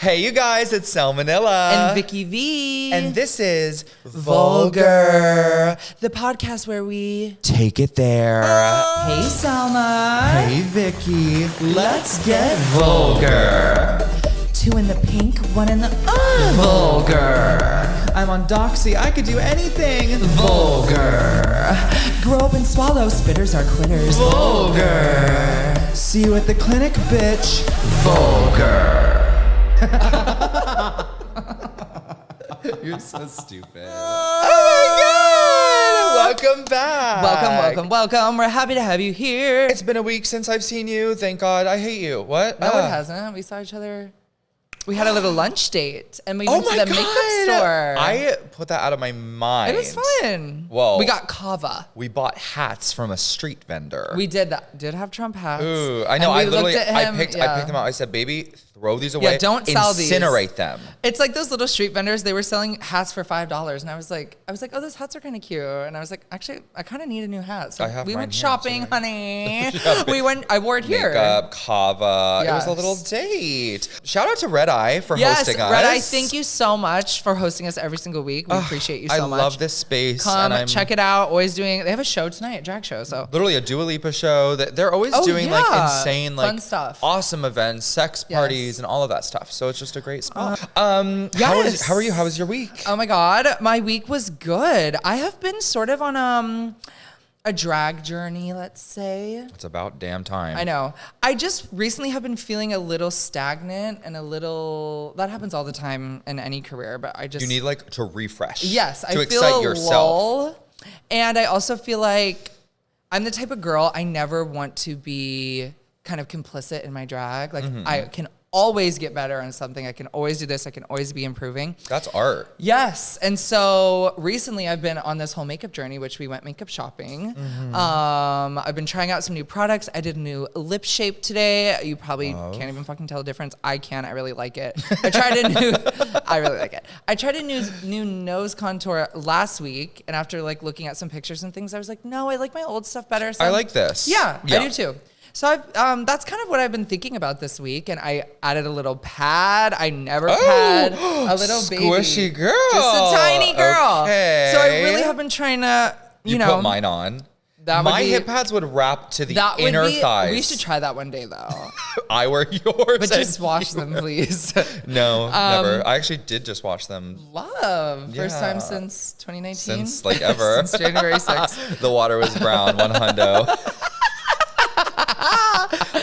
Hey, you guys, it's Selma Nilla and Vicky Vee. And this is VulgHER, the podcast where we take it there. Hey, Selma. Hey, Vicky. Let's get vulgar. Two in the pink, one in the vulgar. I'm on Doxy. I could do anything. Vulgar. Grow up and swallow. Spitters are quitters. Vulgar. See you at the clinic, bitch. Vulgar. You're so stupid. Oh my God! Welcome back. Welcome. We're happy to have you here. It's been a week since I've seen you. Thank God. I hate you. What? No, it hasn't. We saw each other. We had a little lunch date, and we went to the makeup store. I put that out of my mind. It was fun. Well, we got kava. We bought hats from a street vendor. We did that. Did have Trump hats. Ooh, I know. I picked them out. I said, baby, throw these away. Yeah, don't sell these. Incinerate them. It's like those little street vendors. They were selling hats for $5, and I was like, oh, those hats are kind of cute. And I was like, actually, I kind of need a new hat. So we went shopping, honey. I wore it here. Makeup, kava. Yes. It was a little date. Shout out to Red Eye for hosting us. Red Eye, thank you so much for hosting us every single week. We appreciate you so much. I love this space. Come check it out. They have a show tonight, a drag show. So literally a Dua Lipa show. They're always doing like insane, like fun stuff, awesome events, sex parties, and all of that stuff. So it's just a great spot. How are you? How was your week? Oh my God, my week was good. I have been sort of on a drag journey, let's say. It's about damn time. I know. I just recently have been feeling a little stagnant and that happens all the time in any career, but you need like to refresh. Yes, I feel excite yourself. Lull, and I also feel like I'm the type of girl, I never want to be kind of complicit in my drag. Like I can always get better on something. I can always do this. I can always be improving. That's art. Yes. And so recently I've been on this whole makeup journey, which we went makeup shopping. I've been trying out some new products. I did a new lip shape today. You probably can't even fucking tell the difference. I can. I really like it. I really like it. I tried a new nose contour last week. And after like looking at some pictures and things, I was like, no, I like my old stuff better. So I like this. Yeah, I do too. So that's kind of what I've been thinking about this week, and I added a little pad. I never pad a little squishy baby. Girl, just a tiny girl. Okay. So I really have been trying to, you know, put mine on. My hip pads would wrap to the inner thighs. We should try that one day, though. I wear yours, but just wash them, please. No, never. I actually did just wash them. First time since 2019. Since like ever. Since January 6th. The water was brown, one hundo.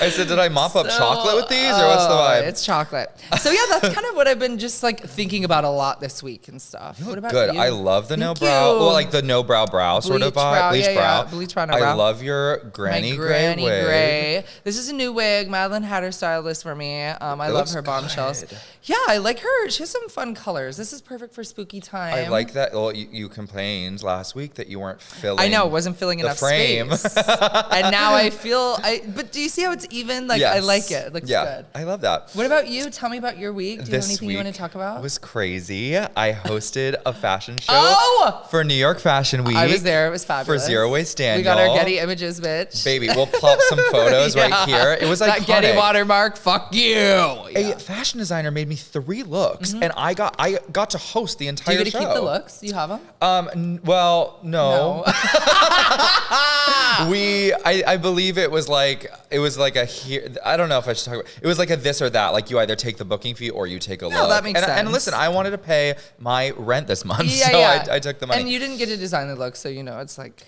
I said, did I mop up chocolate with these, or what's the vibe? It's chocolate. So yeah, that's kind of what I've been just like thinking about a lot this week and stuff. You look what about good. You? I love the no brow, well, like the no brow sort of vibe. Bleach brow. Bleach brow, no brow. I love your granny gray wig. This is a new wig. Madeline had her stylist for me. I love her bombshells. Yeah, I like her. She has some fun colors. This is perfect for spooky time. I like that. Well, you complained last week that you weren't filling. I know, wasn't filling enough frame. Space. And now I feel. But do you see how it's even? Like I like it. It looks good. I love that. What about you? Tell me about your week. Do you have anything you want to talk about? It was crazy. I hosted a fashion show for New York Fashion Week. I was there. It was fabulous. For Zero Waste Daniel. We got our Getty images, bitch. Baby, we'll plop some photos right here. It was like that Getty watermark. Fuck you. A fashion designer made me 3 looks, and I got to host the entire show. Do you get to keep the looks? You have them? Well, no. I believe it was like a here. I don't know if I should talk about. It was like a this or that. Like you either take the booking fee or you take a look. That makes sense. And listen, I wanted to pay my rent this month, I took the money. And you didn't get to design the look, so you know it's like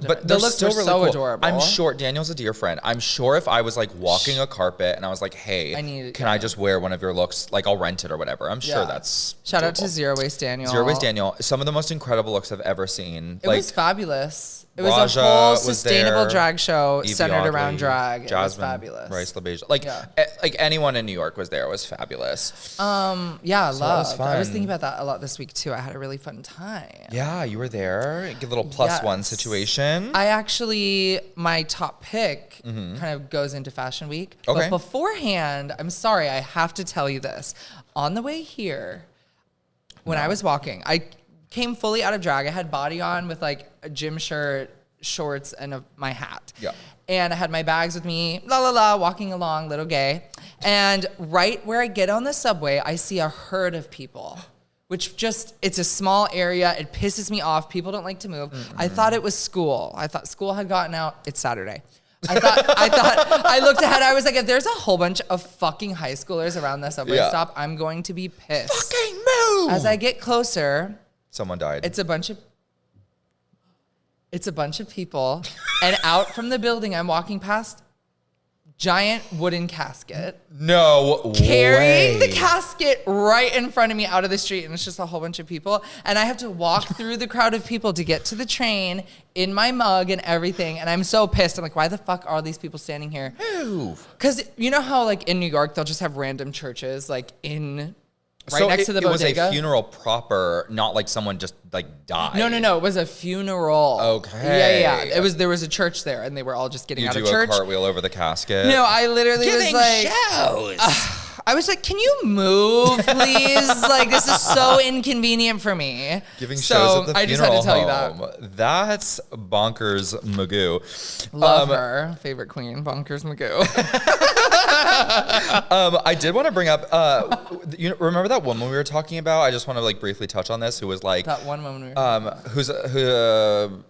but the looks still are really so cool. adorable. I'm sure Daniel's a dear friend. I'm sure if I was like walking a carpet and I was like, hey, can I just wear one of your looks? Like I'll rent it or whatever. I'm sure that's shout out to Zero Waste Daniel. Zero Waste Daniel. Some of the most incredible looks I've ever seen. It was fabulous. It was a whole sustainable drag show centered around drag. Jasmine, it was fabulous. Rice LaBeija. Like anyone in New York was there. It was fabulous. Yeah, loved. I was thinking about that a lot this week too. I had a really fun time. Yeah, you were there. A little +1 situation. I actually, my top pick kind of goes into Fashion Week. Okay. But beforehand, I'm sorry, I have to tell you this. On the way here, when I was walking, I came fully out of drag. I had body on with like a gym shirt, shorts, and my hat. Yeah. And I had my bags with me, walking along, little gay. And right where I get on the subway, I see a herd of people, which just, it's a small area. It pisses me off. People don't like to move. I thought it was school. I thought school had gotten out. It's Saturday. I looked ahead. I was like, if there's a whole bunch of fucking high schoolers around the subway stop, I'm going to be pissed. Fucking move! As I get closer, someone died. It's a bunch of people, and out from the building I'm walking past, giant wooden casket. No Carrying way. the casket right in front of me out of the street, and it's just a whole bunch of people. And I have to walk through the crowd of people to get to the train in my mug and everything. And I'm so pissed. I'm like, why the fuck are these people standing here? Move. Because you know how like in New York, they'll just have random churches like in... Right next to the bodega. It was a funeral proper, not like someone just like died. No. It was a funeral. Okay. Yeah. There was a church there, and they were all just getting out of church. You do a cartwheel over the casket. No, I literally was like, shows. I was like, can you move, please? Like, this is so inconvenient for me. Giving shows at the funeral I just had to tell you home. that. That's bonkers Magoo. Love her. Favorite queen, bonkers Magoo. I did want to bring up, you remember that woman we were talking about? I just want to like briefly touch on this, who was like that one woman.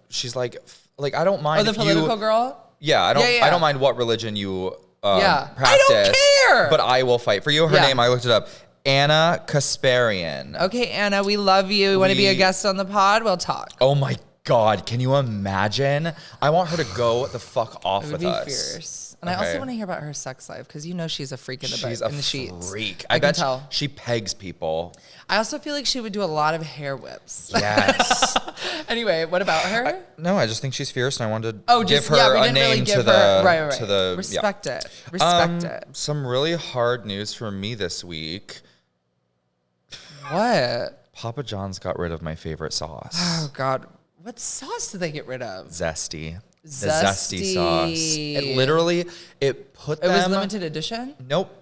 she's like I don't mind. Oh, the political girl. Yeah, I don't mind what religion you practice. I don't care. But I will fight for you. Her name, I looked it up. Anna Kasparian. Okay, Anna, we love you. You want to be a guest on the pod? We'll talk. Oh my God, can you imagine? I want her to go the fuck off with us. It would be fierce. And I also want to hear about her sex life, because you know she's a freak in the sheets. She's a freak. I bet tell. She pegs people. I also feel like she would do a lot of hair whips. Yes. Anyway, what about her? I just think she's fierce, and I wanted to give her a name to the respect it. Respect it. Some really hard news for me this week. What? Papa John's got rid of my favorite sauce. Oh God. What sauce did they get rid of? Zesty. The zesty sauce. It was limited edition? Nope.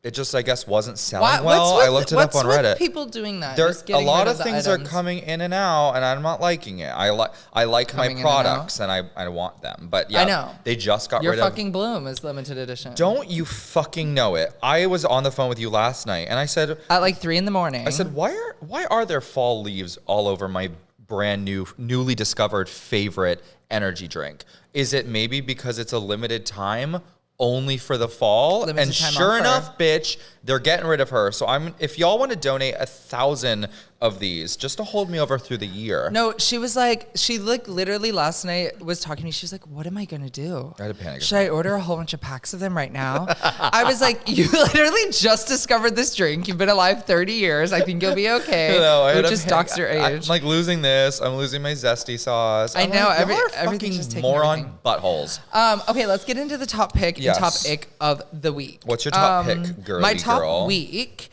It just, I guess, wasn't selling well. I looked it up on Reddit. People doing that? A lot of things are coming in and out, and I'm not liking it. I like my products, and I want them. But yeah, I know. They just got rid of... Your fucking Bloom is limited edition. Don't you fucking know it. I was on the phone with you last night, and I said... At like 3 a.m. I said, why are there fall leaves all over my brand new, newly discovered favorite energy drink? Is it maybe because it's a limited time only for the fall? And sure enough, bitch, they're getting rid of her. So if y'all want to donate 1,000 of these just to hold me over through the year. No, she was like, literally last night was talking to me. She was like, what am I going to do? I had a panic. Should I order a whole bunch of packs of them right now? I was like, you literally just discovered this drink. You've been alive 30 years. I think you'll be okay. No, just dox your age. I'm like losing this. I'm losing my zesty sauce. I know. Like, everything's just taking moron everything. Buttholes. Okay, let's get into the top pick and top ick of the week. What's your top pick, girly My top girl? week.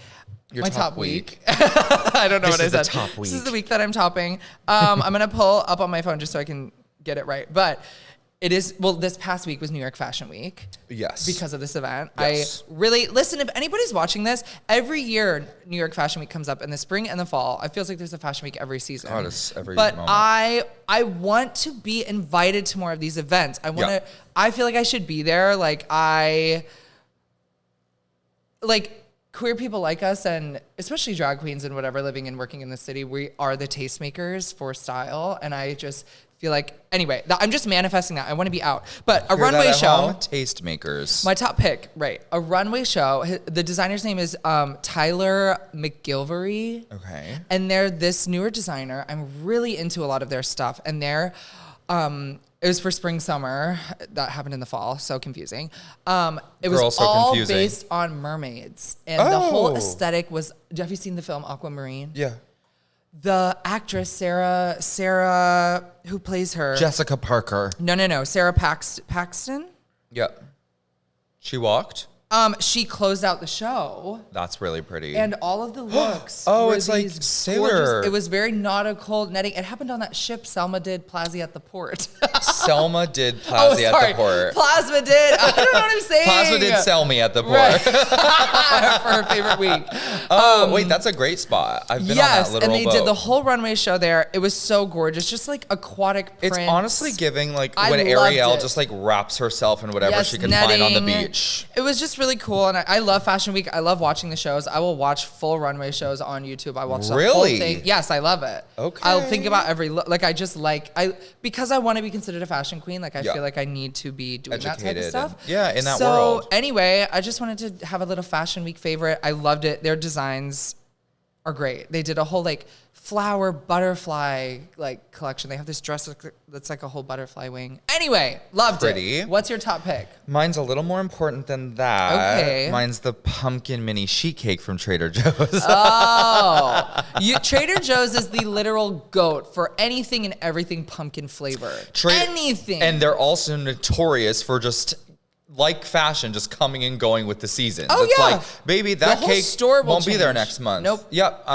My top week. I don't know what I said. Top week. This is the week that I'm topping. I'm going to pull up on my phone just so I can get it right. But it is, this past week was New York Fashion Week. Yes. Because of this event. Yes. Listen, if anybody's watching this, every year New York Fashion Week comes up in the spring and the fall. I feel like there's a Fashion Week every season. God, it's every but moment. I want to be invited to more of these events. I feel like I should be there. Queer people like us, and especially drag queens and whatever, living and working in the city, we are the tastemakers for style. And I just feel like, anyway, I'm just manifesting that. I want to be out. But a runway show. Tastemakers. My top pick, right. A runway show. The designer's name is Tyler McGilvery. Okay. And they're this newer designer. I'm really into a lot of their stuff. And they're... it was for spring, summer. That happened in the fall. So confusing. It was all based on mermaids. And the whole aesthetic was... Have you seen the film Aquamarine? Yeah. The actress, Sarah, who plays her... Jessica Parker. No. Sarah Paxton? Yep. She walked? She closed out the show. That's really pretty. And all of the looks. It's like sailor. It was very nautical netting. It happened on that ship Selma did Plazy at the port. Selma did Plazy at the port. Plasma did. I don't know what I'm saying. Plasma did sell me at the port. Right. For her favorite week. Wait, that's a great spot. I've been on that literal and they did the whole runway show there. It was so gorgeous. Just like aquatic prints. It's honestly giving like when Ariel just like wraps herself in whatever she can find on the beach. It was just just really cool. And I love Fashion Week. I love watching the shows. I will watch full runway shows on YouTube. I watch the whole thing. Yes, I love it. Okay. I'll think about every look. Like, because I want to be considered a fashion queen, like, I feel like I need to be doing that type of stuff. In that world. So, anyway, I just wanted to have a little Fashion Week favorite. I loved it. Their designs are great. They did a whole, like, flower butterfly like collection. They have this dress that's like a whole butterfly wing. Anyway, loved it. What's your top pick? Mine's a little more important than that. Okay. Mine's the pumpkin mini sheet cake from Trader Joe's. Trader Joe's is the literal GOAT for anything and everything pumpkin flavored. Anything. And they're also notorious for just like fashion, just coming and going with the seasons. It's like, baby, that cake won't be there next month. Nope. Yep.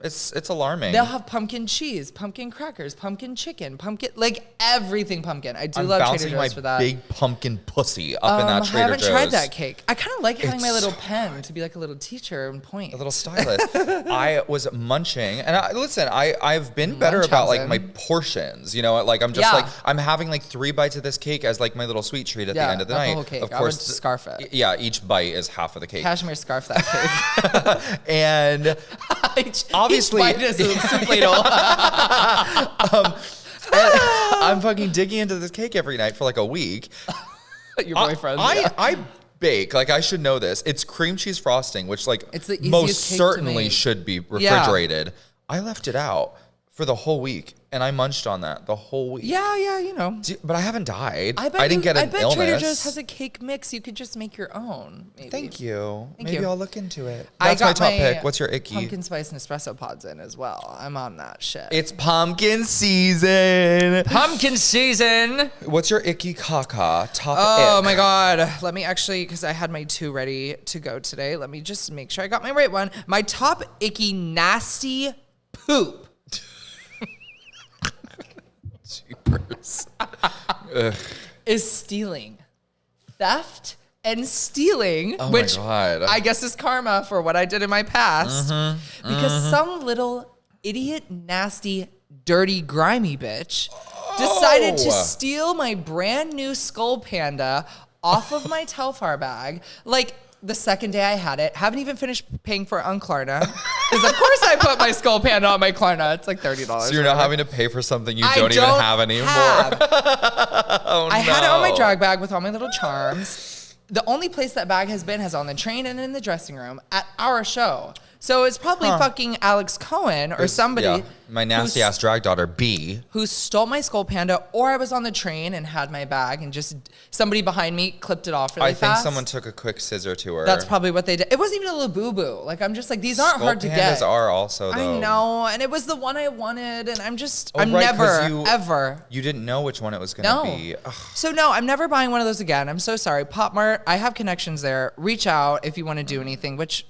It's alarming. They'll have pumpkin cheese, pumpkin crackers, pumpkin chicken, pumpkin, like everything pumpkin. I do love Trader Joe's for that. Big pumpkin pussy up in that Trader Joe's. I haven't tried that cake. I kind of like having my little pen to be like a little teacher and point. A little stylist. I was munching, and I've been better about like my portions. You know, like I'm just like I'm having like 3 bites of this cake as like my little sweet treat at the end of the night. The whole cake. Of course, scarf it. Yeah, each bite is half of the cake. Cashmere scarf that cake. And obviously, each bite is a soup ladle. I'm fucking digging into this cake every night for like a week. Your boyfriend. I bake, like I should know this. It's cream cheese frosting, which like it's the easiest most cake certainly to make. should be refrigerated. Yeah. I left it out for the whole week, and I munched on that the whole week. Yeah, you know. But I haven't died. I didn't get an illness. I bet Trader Joe's has a cake mix. You could just make your own. Maybe. Thank you. Maybe I'll look into it. That's my top pick. What's your icky? Pumpkin spice Nespresso pods in as well. I'm on that shit. It's pumpkin season. Pumpkin season. What's your icky caca? Top Oh my God. Let me actually, because I had my 2 ready to go today. Let me just make sure I got my right one. My top icky nasty poop. Is stealing, theft, and stealing, which I guess is karma for what I did in my past. Because some little idiot, nasty, dirty, grimy bitch decided to steal my brand new Skull Panda off of my Telfar bag. Like, the second day I had it, haven't even finished paying for it on Klarna. Because of course I put my Skull Panda on my Klarna. It's like $30. So you're not having to pay for something you don't even have anymore. I had it on my drag bag with all my little charms. The only place that bag has been on the train and in the dressing room at our show. So it's probably fucking Alex Cohen or somebody. Yeah. My nasty ass drag daughter, B. Who stole my Skull Panda, or I was on the train and had my bag and just somebody behind me clipped it off really fast. I think someone took a quick scissor to her. That's probably what they did. It wasn't even a little boo-boo. Like, I'm just like, these aren't hard to get. Skull Pandas are also, though. I know, and it was the one I wanted, and I'm just, I'm never, ever. You didn't know which one it was going to be. Ugh. So no, I'm never buying one of those again. I'm so sorry. Pop Mart, I have connections there. Reach out if you want to do anything, which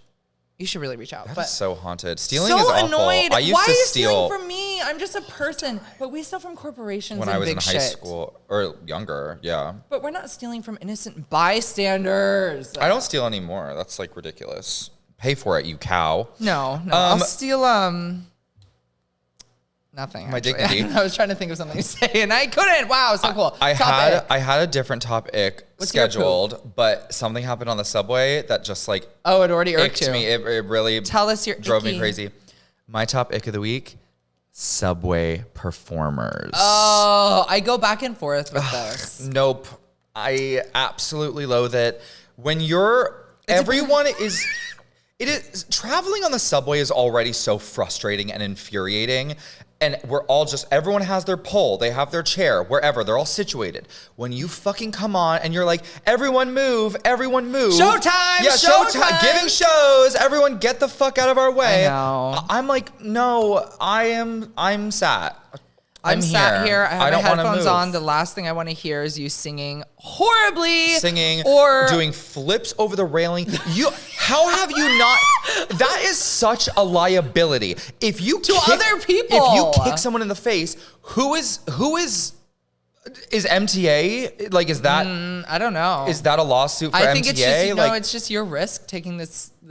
you should really reach out. That is so haunted. Stealing so is awful. Annoyed. I used Why to are you steal stealing from me? I'm just a person. But we steal from corporations when and I was big in high school or younger. Yeah. But we're not stealing from innocent bystanders. I don't steal anymore. That's like ridiculous. Pay for it, you cow. No. I'll steal nothing. My dignity. I was trying to think of something to say and I couldn't. Wow, so cool. I had a different top ick scheduled, but something happened on the subway that just like it already irked me. It really drove me crazy. My top ick of the week: subway performers. Oh, I go back and forth with this. Nope. I absolutely loathe it. When traveling on the subway is already so frustrating and infuriating. And everyone has their pole, they have their chair, wherever, they're all situated. When you fucking come on and you're like, everyone move. Showtime! Yeah, showtime! Giving shows, everyone get the fuck out of our way. I know. I'm like, no, I'm sat. I'm sat here. I have my headphones on. The last thing I want to hear is you singing horribly. Or doing flips over the railing. How have you not? That is such a liability. If you other people. If you kick someone in the face, who is MTA? Like, is that? I don't know. Is that a lawsuit for MTA? I think it's just, it's just your risk taking the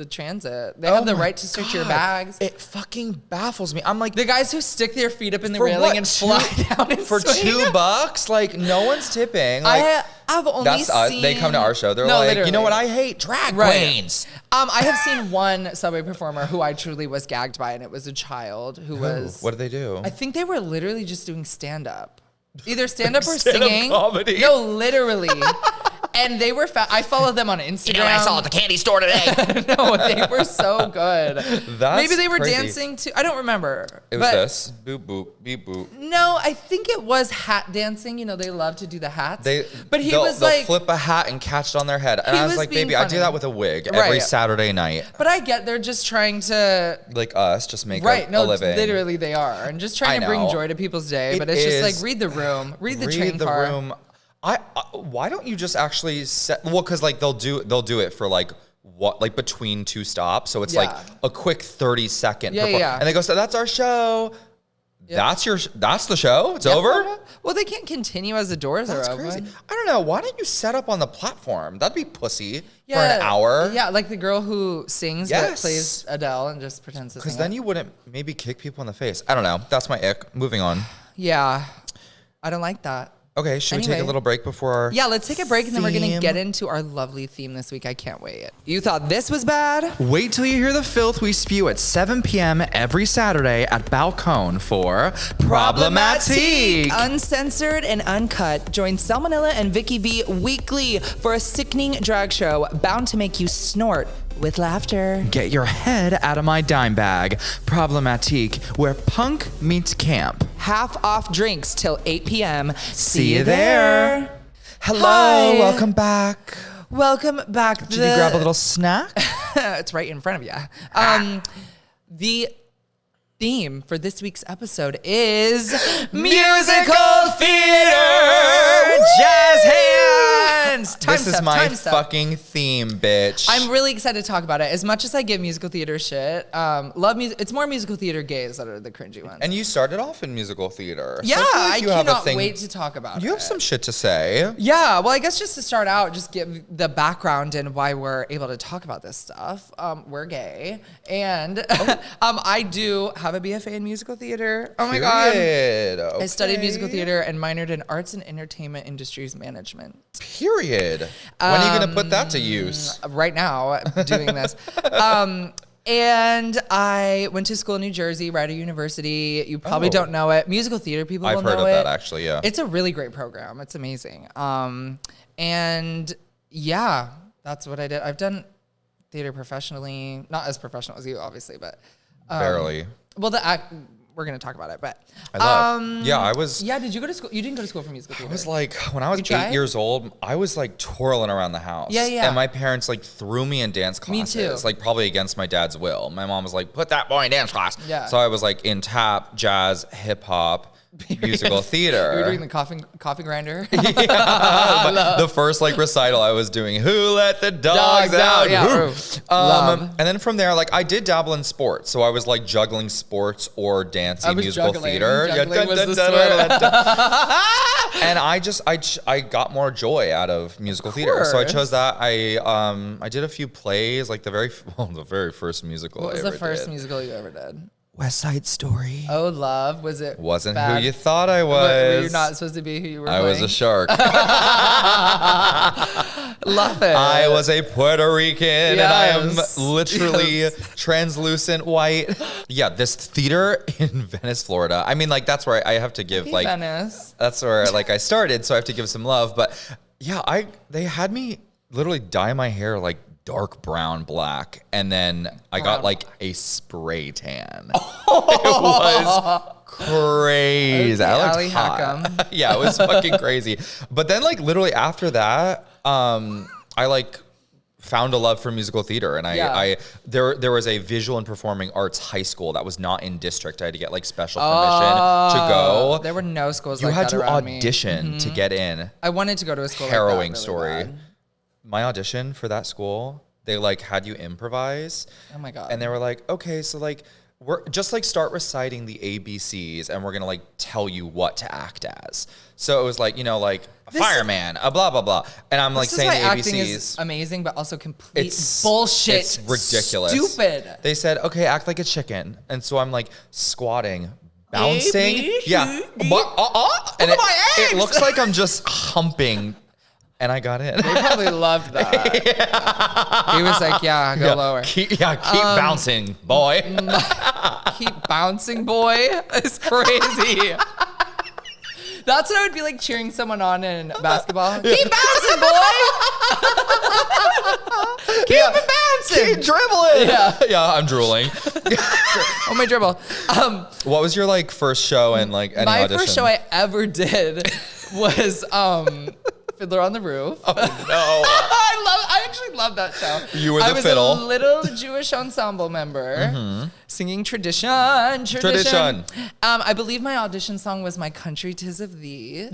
transit. They have the right to search your bags. It fucking baffles me. I'm like, the guys who stick their feet up in the railing and fly down and for swing. $2, like no one's tipping. Like, I've only That's us. seen... They come to our show. They're No, like, literally. you know what? I hate drag queens. I have seen one Subway performer who I truly was gagged by, and it was a child who was... What did they do? I think they were literally just doing stand-up. Either stand-up or Stand-up singing. comedy? No, literally. And they were I followed them on Instagram. You know what I saw at the candy store today? No, they were so good. Maybe they were crazy. dancing too. I don't remember. It was this. Boop, boop, beep, boop. No, I think it was hat dancing. You know, they love to do the hats. But he they'll like... flip a hat and catch it on their head. And He I was was like, being baby, I do funny. that with a wig every Right. Saturday night. But I get they're just trying to... Like us, just make Right, a no, living. literally they are. And just trying I to bring know. joy to people's day. It But it's just is. like, read the room. Read the train the car. room. Why don't you just actually set? Well, because like they'll do it for like what, like between two stops, so it's like a quick 30-second. Yeah. And they go, so that's our show. Yeah. That's the show. It's over. Well, they can't continue as the doors That's are crazy. open. I don't know. Why don't you set up on the platform? That'd be pussy Yeah, for an hour. Yeah, like the girl who sings but Yes. plays Adele and just pretends to sing. Because then you wouldn't maybe kick people in the face. I don't know. That's my ick. Moving on. Yeah, I don't like that. Okay, should we take Anyway. a little break before our Yeah, let's take a break and then we're going to theme? get into our lovely theme this week. I can't wait. You thought this was bad? Wait till you hear the filth we spew at 7 p.m. every Saturday at Balcone for Problematique. Uncensored and uncut. Join Selma Nilla and Vicky Vee weekly for a sickening drag show bound to make you snort with laughter. Get your head out of my dime bag. Problematique, where punk meets camp. Half off drinks till 8 p.m. See you there. Hello, Hi. welcome back. Welcome back. Did you grab a little snack? It's right in front of you. The theme for this week's episode is musical theater. Jazz hands. This is my fucking theme, bitch. I'm really excited to talk about it. As much as I give musical theater shit, love music. It's more musical theater gays that are the cringy ones. And you started off in musical theater. Yeah, So I feel like I you have a cannot thing- wait to talk about it. You have some shit to say. Yeah, well, I guess just to start out, just give the background and why we're able to talk about this stuff. We're gay, and I do have a BFA in musical theater. Oh my god! Period. I studied musical Okay. theater and minored in arts and entertainment industries management. Period. When are you gonna put that to use? Right now, doing this. And I went to school in New Jersey, Rider University. You probably don't know it. Musical theater people will I've know heard of it. that actually. Yeah. It's a really great program. It's amazing. And yeah, that's what I did. I've done theater professionally, not as professional as you, obviously, but Barely. well, we're gonna talk about it. But I love. Yeah, I was. yeah, did you go to school? You didn't go to school for musical theater. I was like, when I was You tried? 8 years old, I was like twirling around the house. Yeah. And my parents like threw me in dance Me classes. too. Like probably against my dad's will. My mom was like, put that boy in dance class. Yeah. So I was like in tap, jazz, hip hop, musical theater. You were doing the coffee grinder. The first like recital I was doing, who let the dogs out? Yeah. Who? Ooh. Love. And then from there, like I did dabble in sports. So I was like juggling sports or dancing musical theater. Juggling was the And I got more joy out of musical theater. So I course. chose that. I did a few plays, like the very first musical What I was ever the first did. musical you ever did? West Side Story. Oh, love. Was it? Wasn't bad? who you thought I was. Were you not supposed to be who you were? I was a shark. Love it. I was a Puerto Rican and I am Yes. literally Yes. translucent white. Yeah, this theater in Venice, Florida. I mean, like that's where I have to give Hey, like Venice. that's where like I started, so I have to give some love. But yeah, they had me literally dye my hair like dark brown black, and then I got like a spray tan. It was crazy. Okay, I looked Allie hot. Hackham. Yeah, it was fucking crazy. But then like literally after that, I like found a love for musical theater, and there was a visual and performing arts high school that was not in district. I had to get like special permission to go. There were no schools You like had that to around me. audition to get in. I wanted to go to a school Harrowing like that, story. really bad. My audition for that school, they like had you improvise. Oh my God. And they were like, okay, so like we're just like start reciting the ABCs and we're gonna like tell you what to act as. So it was like, you know, like a fireman, a blah blah blah. And I'm like This saying is the why ABCs. acting is amazing, but also complete It's bullshit. It's ridiculous. Stupid. They said, okay, act like a chicken. And so I'm like squatting, bouncing. Yeah. And Look at my it eggs. looks like I'm just humping And I got in. They probably loved that. Yeah. He was like, yeah, go lower. Keep bouncing, boy. Keep bouncing, boy. It's crazy. That's what I would be like cheering someone on in basketball. Keep bouncing, boy. Keep it bouncing. Keep dribbling. Yeah. I'm drooling. Oh, my dribble. What was your like first show and like any my audition? first show I ever did was Fiddler on the Roof. Oh no. I actually love that show. You were the I fiddle. was a little Jewish ensemble member singing tradition. I believe my audition song was My Country 'Tis of Thee.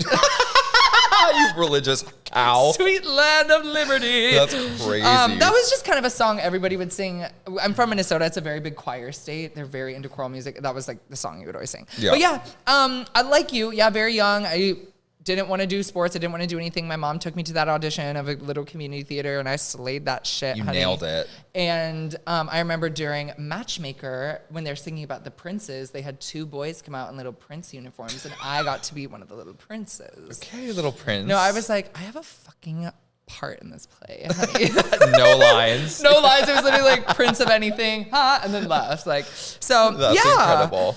You religious cow. Sweet land of liberty. That's crazy. That was just kind of a song everybody would sing. I'm from Minnesota. It's a very big choir state. They're very into choral music. That was like the song you would always sing. Yeah. But yeah, I like you. Yeah, very young. I didn't want to do sports. I didn't want to do anything. My mom took me to that audition of a little community theater, and I slayed that shit. You honey. nailed it. And I remember during Matchmaker, when they're singing about the princes, they had 2 boys come out in little prince uniforms, and I got to be one of the little princes. Okay, little prince. No, I was like, I have a fucking part in this play, honey. No lines. No lines. It was literally like Prince of anything, and then left. Like, so That's yeah. incredible.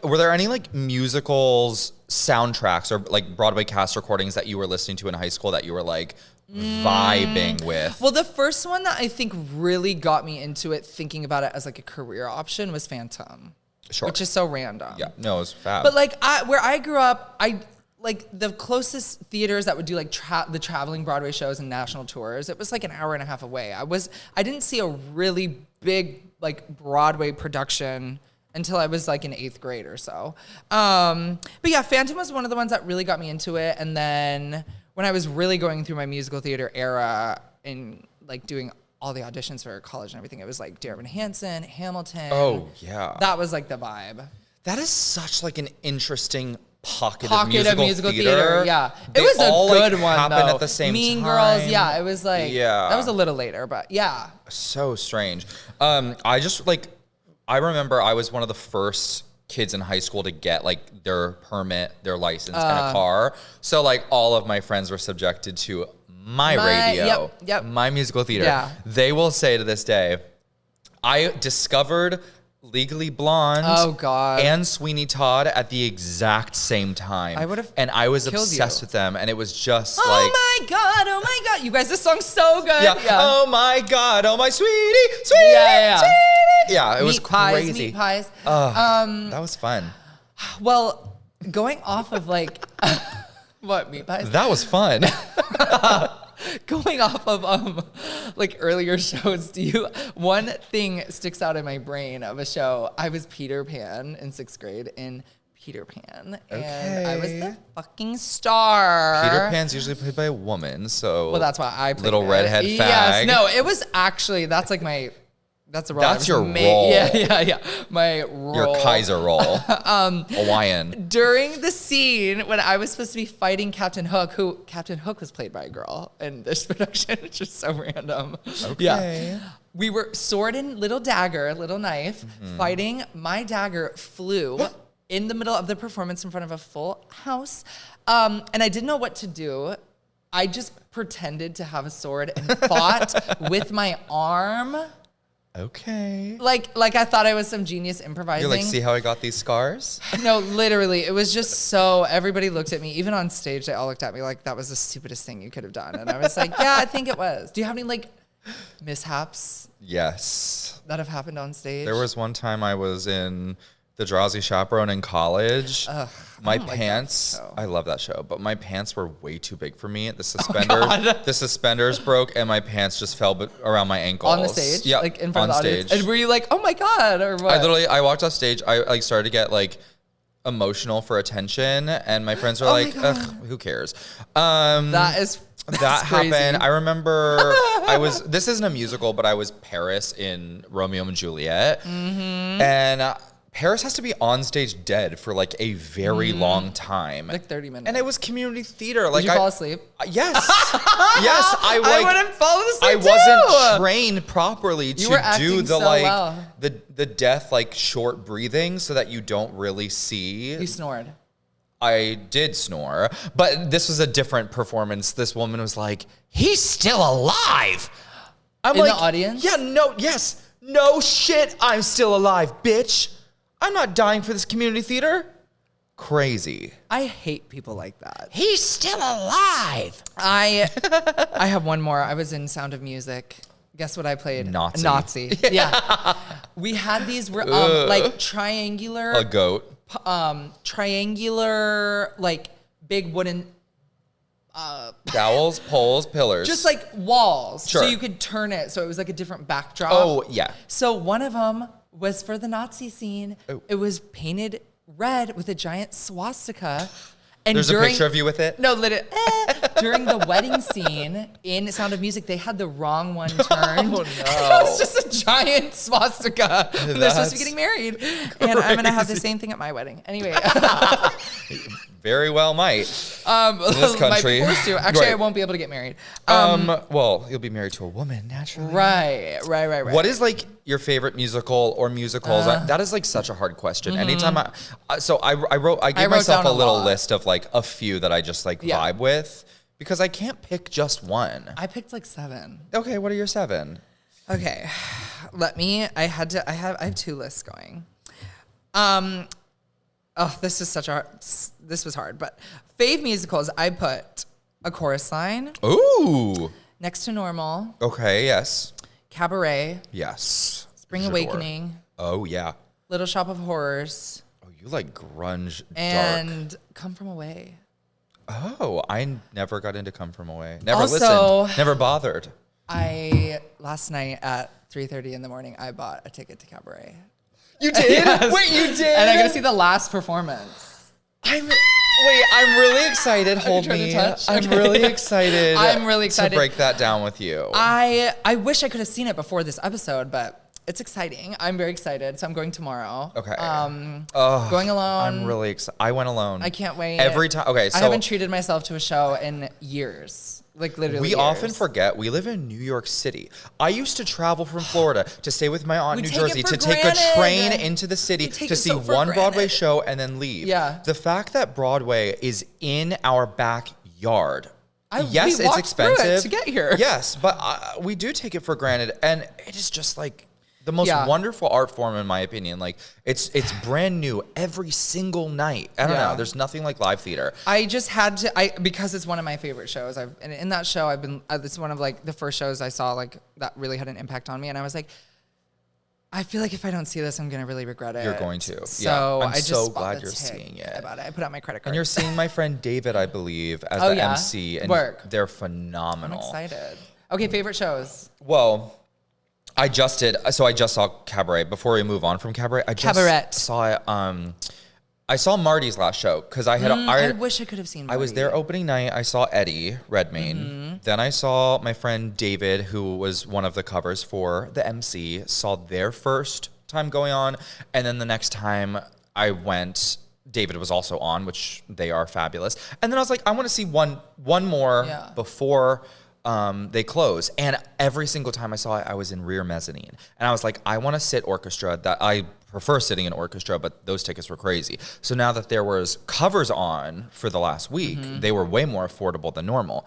Were there any like musicals, soundtracks, or like Broadway cast recordings that you were listening to in high school that you were like vibing with? Well, the first one that I think really got me into it, thinking about it as like a career option, was Phantom. Sure. Which is so random. Yeah, no, it was fab. But like where I grew up, like the closest theaters that would do like the traveling Broadway shows and national tours, it was like an hour and a half away. I didn't see a really big like Broadway production until I was like in 8th grade or so. But yeah, Phantom was one of the ones that really got me into it. And then when I was really going through my musical theater era and like doing all the auditions for college and everything, it was like Evan Hansen, Hamilton. Oh yeah. That was like the vibe. That is such like an interesting pocket of musical theater. Yeah, They it was all, a good like, one happen though. at the same Mean time. Girls, yeah, it was like that was a little later, but yeah. So strange. I remember I was one of the first kids in high school to get like their permit, their license, and a car. So like all of my friends were subjected to my radio, my musical theater. Yeah. They will say to this day, I discovered Legally Blonde and Sweeney Todd at the exact same time. I would have and I was killed obsessed you. with them, and it was just Oh like, my god, you guys, this song's so good. yeah. Oh my god, oh my sweetie, Yeah. sweetie. Yeah, it was Meat pies. that was fun. Well, going off of like what meat pies? That was fun. Going off of like earlier shows, one thing sticks out in my brain of a show. I was Peter Pan in 6th grade in Peter Pan, and I was the fucking star. Peter Pan's usually played by a woman, so well, that's why I played little it. redhead fag. Yes, no, it was actually that's the role. That's your role. Yeah. My role. Your Kaiser role. Hawaiian. During the scene when I was supposed to be fighting Captain Hook, Captain Hook was played by a girl in this production, which is so random. Okay. Yeah. We were sword and little dagger, little knife, fighting. My dagger flew in the middle of the performance in front of a full house. And I didn't know what to do. I just pretended to have a sword and fought with my arm. Okay. Like I thought I was some genius improvising. You're like, see how I got these scars? No, literally, it was just so, everybody looked at me, even on stage, they all looked at me like that was the stupidest thing you could have done. And I was like, yeah, I think it was. Do you have any like mishaps Yes. that have happened on stage? There was one time I was in The Drowsy Chaperone in college. My pants, I love that show, but my pants were way too big for me. The suspenders broke, and my pants just fell around my ankles. On the stage? Yeah, Like in front on of the audience? stage. And were you like, oh my God, or what? I walked off stage, I like started to get like emotional for attention, and my friends were like, ugh, who cares? That happened. I remember this isn't a musical, but I was Paris in Romeo and Juliet. And Paris has to be on stage dead for like a very long time. Like 30 minutes. And it was community theater. Like Did you fall asleep? Yes. Yes. I would have fallen asleep I wasn't trained properly to do the well. the death like short breathing so that you don't really see. You snored. I did snore, but this was a different performance. This woman was like, He's still alive. I'm In like, the audience? Yeah, no shit. I'm still alive, bitch. I'm not dying for this community theater. Crazy. I hate people like that. He's still alive. I have one more. I was in Sound of Music. Guess what I played? Nazi. Yeah. We had these like triangular. A goat. Triangular, like big wooden. Dowels, poles, pillars. Just like walls. Sure. So you could turn it. So it was like a different backdrop. Oh, yeah. So one of them was for the Nazi scene. Oh. It was painted red with a giant swastika. And There's a picture of you with it? No, during the wedding scene in Sound of Music, they had the wrong one turned. Oh, no. It was just a giant swastika. They're supposed to be getting married. And I'm going to have the same thing at my wedding. Anyway. Very well might. In this country. Might be forced to. Actually, Right. I won't be able to get married. Well, you'll be married to a woman, naturally. Right. What is like your favorite musical or musicals? That is like such a hard question. Anytime I gave wrote myself down a a little lot. list of like a few that I just like vibe with because I can't pick just one. I picked like 7. Okay, what are your 7? Okay. I have 2 lists going. This was hard, but fave musicals, I put A Chorus Line, Ooh. Next to Normal, Okay, yes. Cabaret, Yes. Spring J'adore. Awakening, Oh, yeah. Little Shop of Horrors, Oh, you like grunge dark. and Come From Away. Oh, I never got into Come From Away. Never Also- listened. Never bothered. Last night at 3:30 in the morning, I bought a ticket to Cabaret. You did? Yes. Wait, you did? And I'm going to see the last performance. I'm really excited. Hold trying to me. touch? I'm Okay. really excited. I'm really excited. to break that down with you. I wish I could have seen it before this episode, but it's exciting. I'm very excited, so I'm going tomorrow. Okay. Going alone. I'm really excited. I went alone. I can't wait. Every time. Okay, so I haven't treated myself to a show in years. Like literally. we years. often forget we live in New York City. I used to travel from Florida to stay with my aunt in We New take it Jersey for to take a granted. train into the city We take to it see so for one Broadway granted. show and then leave. Yeah. The fact that Broadway is in our backyard. We Yes, it's walked through it expensive to get here. Yes, but we do take it for granted, and it is just like the most Yeah. wonderful art form, in my opinion. Like it's brand new every single night. I don't Yeah. know. There's nothing like live theater. I just had to. Because it's one of my favorite shows. And in that show, I've been. It's one of like the first shows I saw like that really had an impact on me, and I was like, I feel like if I don't see this, I'm gonna really regret it. You're going to. So Yeah. I'm I just so bought glad the you're ticket. seeing it. I bought it. I put out my credit card. And you're seeing my friend David, I believe, as Oh, the yeah? MC, and Work. they're I'm phenomenal. excited. Okay, favorite shows. Well, I just did. So I just saw Cabaret. Before we move on from Cabaret, I just Cabaret. saw it. I saw Marty's last show because I had. I wish I could have seen. I was there opening night. I saw Eddie Redmayne. Mm-hmm. Then I saw my friend David, who was one of the covers for the MC. Saw their first time going on, and then the next time I went, David was also on, which they are fabulous. And then I was like, I want to see one more Yeah. before they close. And every single time I saw it, I was in rear mezzanine, and I was like, I want to sit orchestra. That I prefer sitting in orchestra, but those tickets were crazy. So now that there was covers on for the last week, they were way more affordable than normal.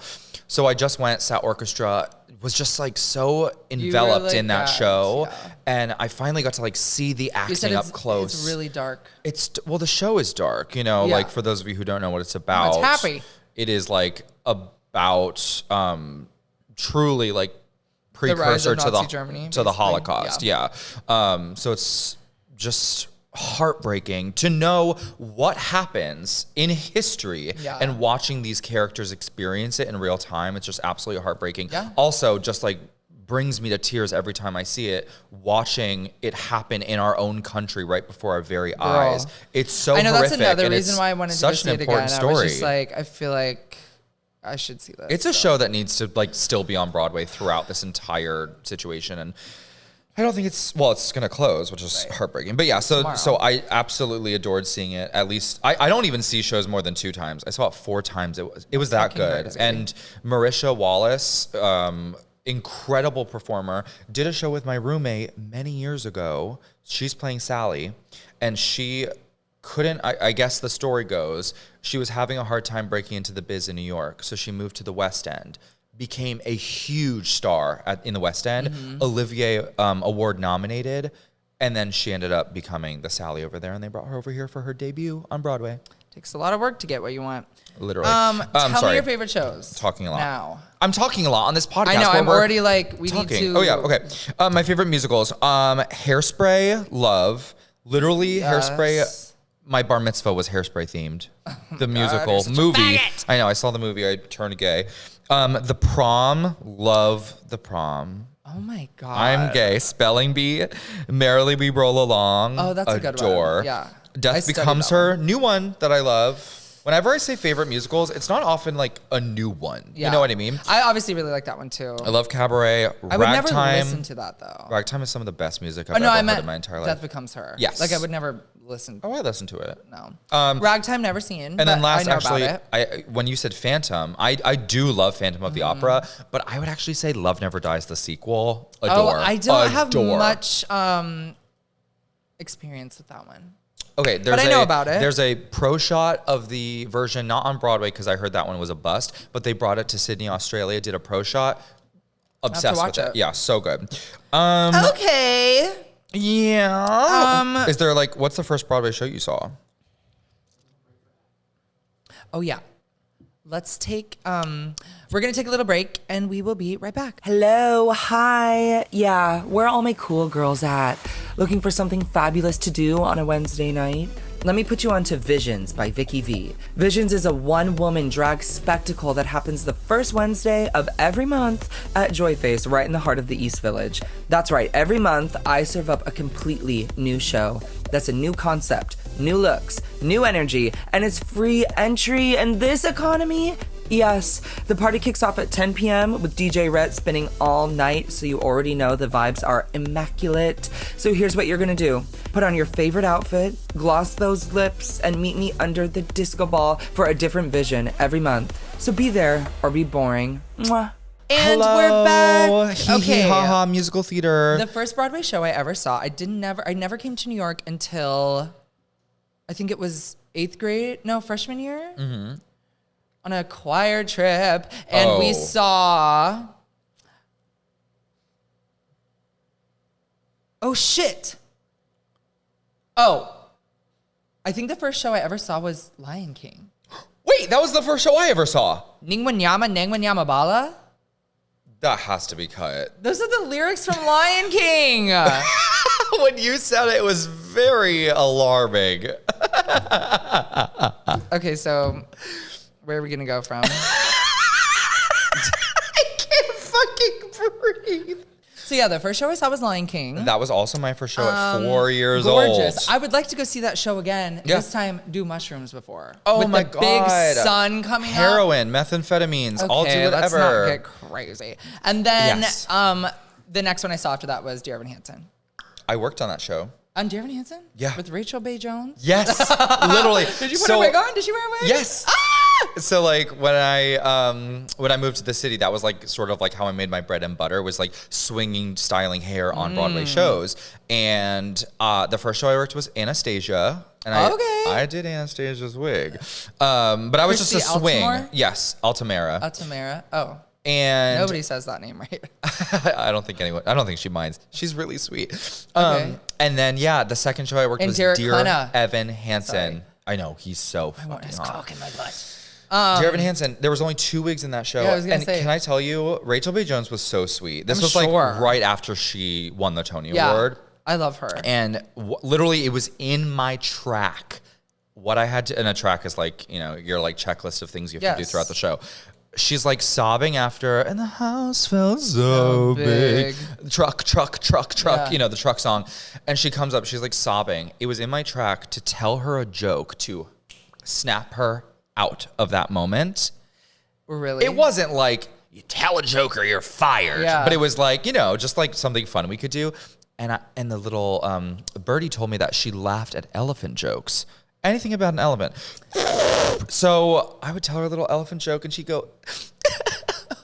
So I just went, sat orchestra, was just like so enveloped like in that that, show. yeah. And I finally got to like see the You said acting up close. It's really dark. Well, the show is dark, you know, Yeah. like for those of you who don't know what it's about. it's happy. It is like about truly like rise precursor of to Nazi the Germany, to the basically. Holocaust. Yeah. So it's just heartbreaking to know what happens in history Yeah. and watching these characters experience it in real time. It's just absolutely heartbreaking. Yeah. Also, just like brings me to tears every time I see it, watching it happen in our own country right before our very eyes. It's so I know horrific. that's another and reason it's why I wanted to such see an it important again. story. I was just like, I feel like I should see this. It's a show that needs to like still be on Broadway throughout this entire situation, and I don't think it's going to close, which is heartbreaking. But yeah, so I absolutely adored seeing it. At least I don't even see shows more than 2 times. I saw it 4 times. It was that fucking good. crazy. And Marisha Wallace, incredible performer, did a show with my roommate many years ago. She's playing Sally, and she I guess the story goes, she was having a hard time breaking into the biz in New York. So she moved to the West End, became a huge star in the West End, Olivier Award nominated. And then she ended up becoming the Sally over there. And they brought her over here for her debut on Broadway. Takes a lot of work to get what you want. Literally. Tell me your favorite shows. Talking a lot. Now. I'm talking a lot on this podcast. I know. I'm already like, we talking. need to. Oh, yeah. Okay. My favorite musicals. Hairspray, love. Literally, Hairspray. My bar mitzvah was Hairspray themed. The musical movie. I know. I saw the movie. I turned gay. The Prom. Love The Prom. Oh my God. I'm gay. Spelling bee. Merrily We Roll Along. Oh, that's a good one. Yeah. Death Becomes Her. New one that I love. Whenever I say favorite musicals, it's not often like a new one. Yeah. You know what I mean? I obviously really like that one too. I love Cabaret. I would never listen to that though. Ragtime is some of the best music I've ever heard in my entire life. Death Becomes Her. Yes. Like I would never listen. Oh, I listened to it. No. Ragtime never seen. And then last, I know actually, about it. when you said Phantom, I do love Phantom of the Opera, but I would actually say Love Never Dies, the sequel. Adore. Oh, I don't have much experience with that one. Okay, but I know about it. There's a pro shot of the version, not on Broadway, because I heard that one was a bust, but they brought it to Sydney, Australia, did a pro shot. Obsessed with it. Yeah, so good. Okay. Yeah. Is there like, what's the first Broadway show you saw? Oh, yeah. Let's take, we're going to take a little break and we will be right back. Hello, hi. Yeah, where are all my cool girls at? Looking for something fabulous to do on a Wednesday night? Let me put you on to Visions by Vicky Vee. Visions is a one-woman drag spectacle that happens the first Wednesday of every month at Joyface, right in the heart of the East Village. That's right, every month I serve up a completely new show. That's a new concept, new looks, new energy, and it's free entry in this economy. Yes, the party kicks off at 10 p.m. with DJ Rhett spinning all night, so you already know the vibes are immaculate. So here's what you're gonna do. Put on your favorite outfit, gloss those lips, and meet me under the disco ball for a different vision every month. So be there or be boring. Mwah. And hello. We're back. Okay. Ha musical theater. The first Broadway show I ever saw, I never came to New York until I think it was freshman year. Mm-hmm. On a choir trip, and we saw. Oh shit! Oh, I think the first show I ever saw was Lion King. Wait, that was the first show I ever saw. Ningwanyama Bala? That has to be cut. Those are the lyrics from Lion King. When you said it, it was very alarming. Okay, so where are we gonna go from? I can't fucking breathe. So yeah, the first show I saw was Lion King. That was also my first show at 4 years gorgeous. old. I would like to go see that show again. Yeah. This time, do mushrooms before. Oh with my the God. Big sun coming Heroin, methamphetamines, Okay, I'll do whatever. Let's not get crazy. And then Yes. the next one I saw after that was Dear Evan Hansen. I worked on that show. On Dear Evan Hansen? Yeah. With Rachel Bay Jones? Yes, literally. Did you put a wig on? Did she wear a wig? Yes. Ah! So like when I moved to the city, that was like sort of like how I made my bread and butter, was like styling hair on Broadway shows. And the first show I worked was Anastasia. And I did Anastasia's wig. But I was Christy just a swing. Altamore? Yes, Altamira. Altamira. Oh. And Nobody says that name right. I don't think she minds. She's really sweet. Okay. And then the second show I worked And was Derek Dear Klena. Evan Hansen. Sorry. I know, he's so I want his fucking hot. cock in my butt. Dear Evan Hansen, there was only 2 wigs in that show. Yeah, I was gonna and say. can I tell you, Rachel Bay Jones was so sweet. This was sure. like right after she won the Tony Award. I love her. And literally it was in my track. What I had to, and a track is like, your like checklist of things you have to do throughout the show. She's like sobbing after, and the house felt so big. Truck, Yeah. the truck song. And she comes up, she's like sobbing. It was in my track to tell her a joke to snap her out of that moment. Really? It wasn't like, You tell a joke or you're fired. Yeah. but it was like, just like something fun we could do. And the little birdie told me that she laughed at elephant jokes. Anything about an elephant. So I would tell her a little elephant joke and she'd go,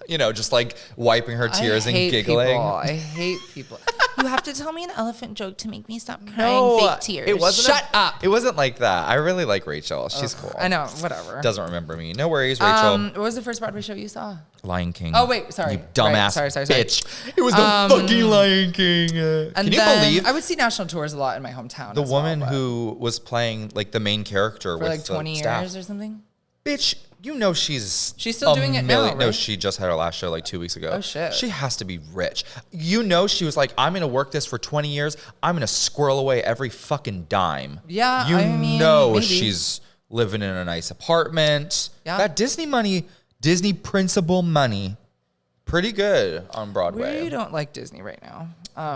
just like wiping her tears and giggling. I hate people. You have to tell me an elephant joke to make me stop crying fake tears. It wasn't Shut up. It wasn't like that. I really like Rachel. She's cool. I know, whatever. Doesn't remember me. No worries, Rachel. What was the first Broadway show you saw? Lion King. Oh, wait, sorry. You dumbass Right, sorry. bitch. It was the fucking Lion King. Can you believe I would see national tours a lot in my hometown. the as well, woman but who was playing like the main character for with like 20 the staff. years or something? Bitch, you know she's still doing it now, No, right? she just had her last show like 2 weeks ago. Oh, shit. She has to be rich. You know she was like, I'm gonna work this for 20 years. I'm gonna squirrel away every fucking dime. Yeah, you I mean, know maybe. she's living in a nice apartment. Yeah. That Disney money, Disney principal money, pretty good on Broadway. We don't like Disney right now.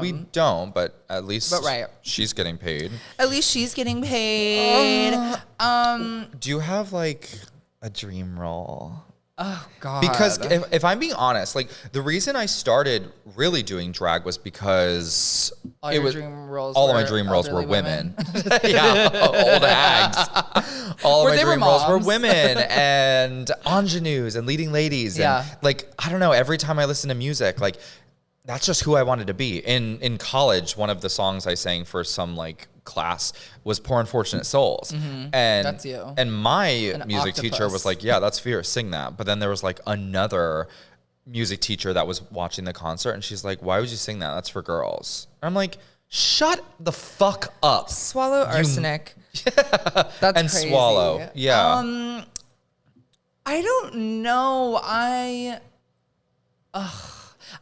We don't, but at least right. she's getting paid. At least she's getting paid. Do you have like a dream role? Oh God. Because if I'm being honest, like the reason I started really doing drag was because all of my dream roles were women. Yeah, old hags. All of my dream roles were women and ingenues and leading ladies. Yeah. And like, I don't know, every time I listen to music, like that's just who I wanted to be. In college, one of the songs I sang for some like class was Poor Unfortunate Souls. And That's you. And my An music teacher octopus. was like, yeah, that's fierce, sing that. But then there was like another music teacher that was watching the concert and she's like, why would you sing that? That's for girls. And I'm like, shut the fuck up. Swallow arsenic. That's And crazy. swallow. Yeah. I don't know.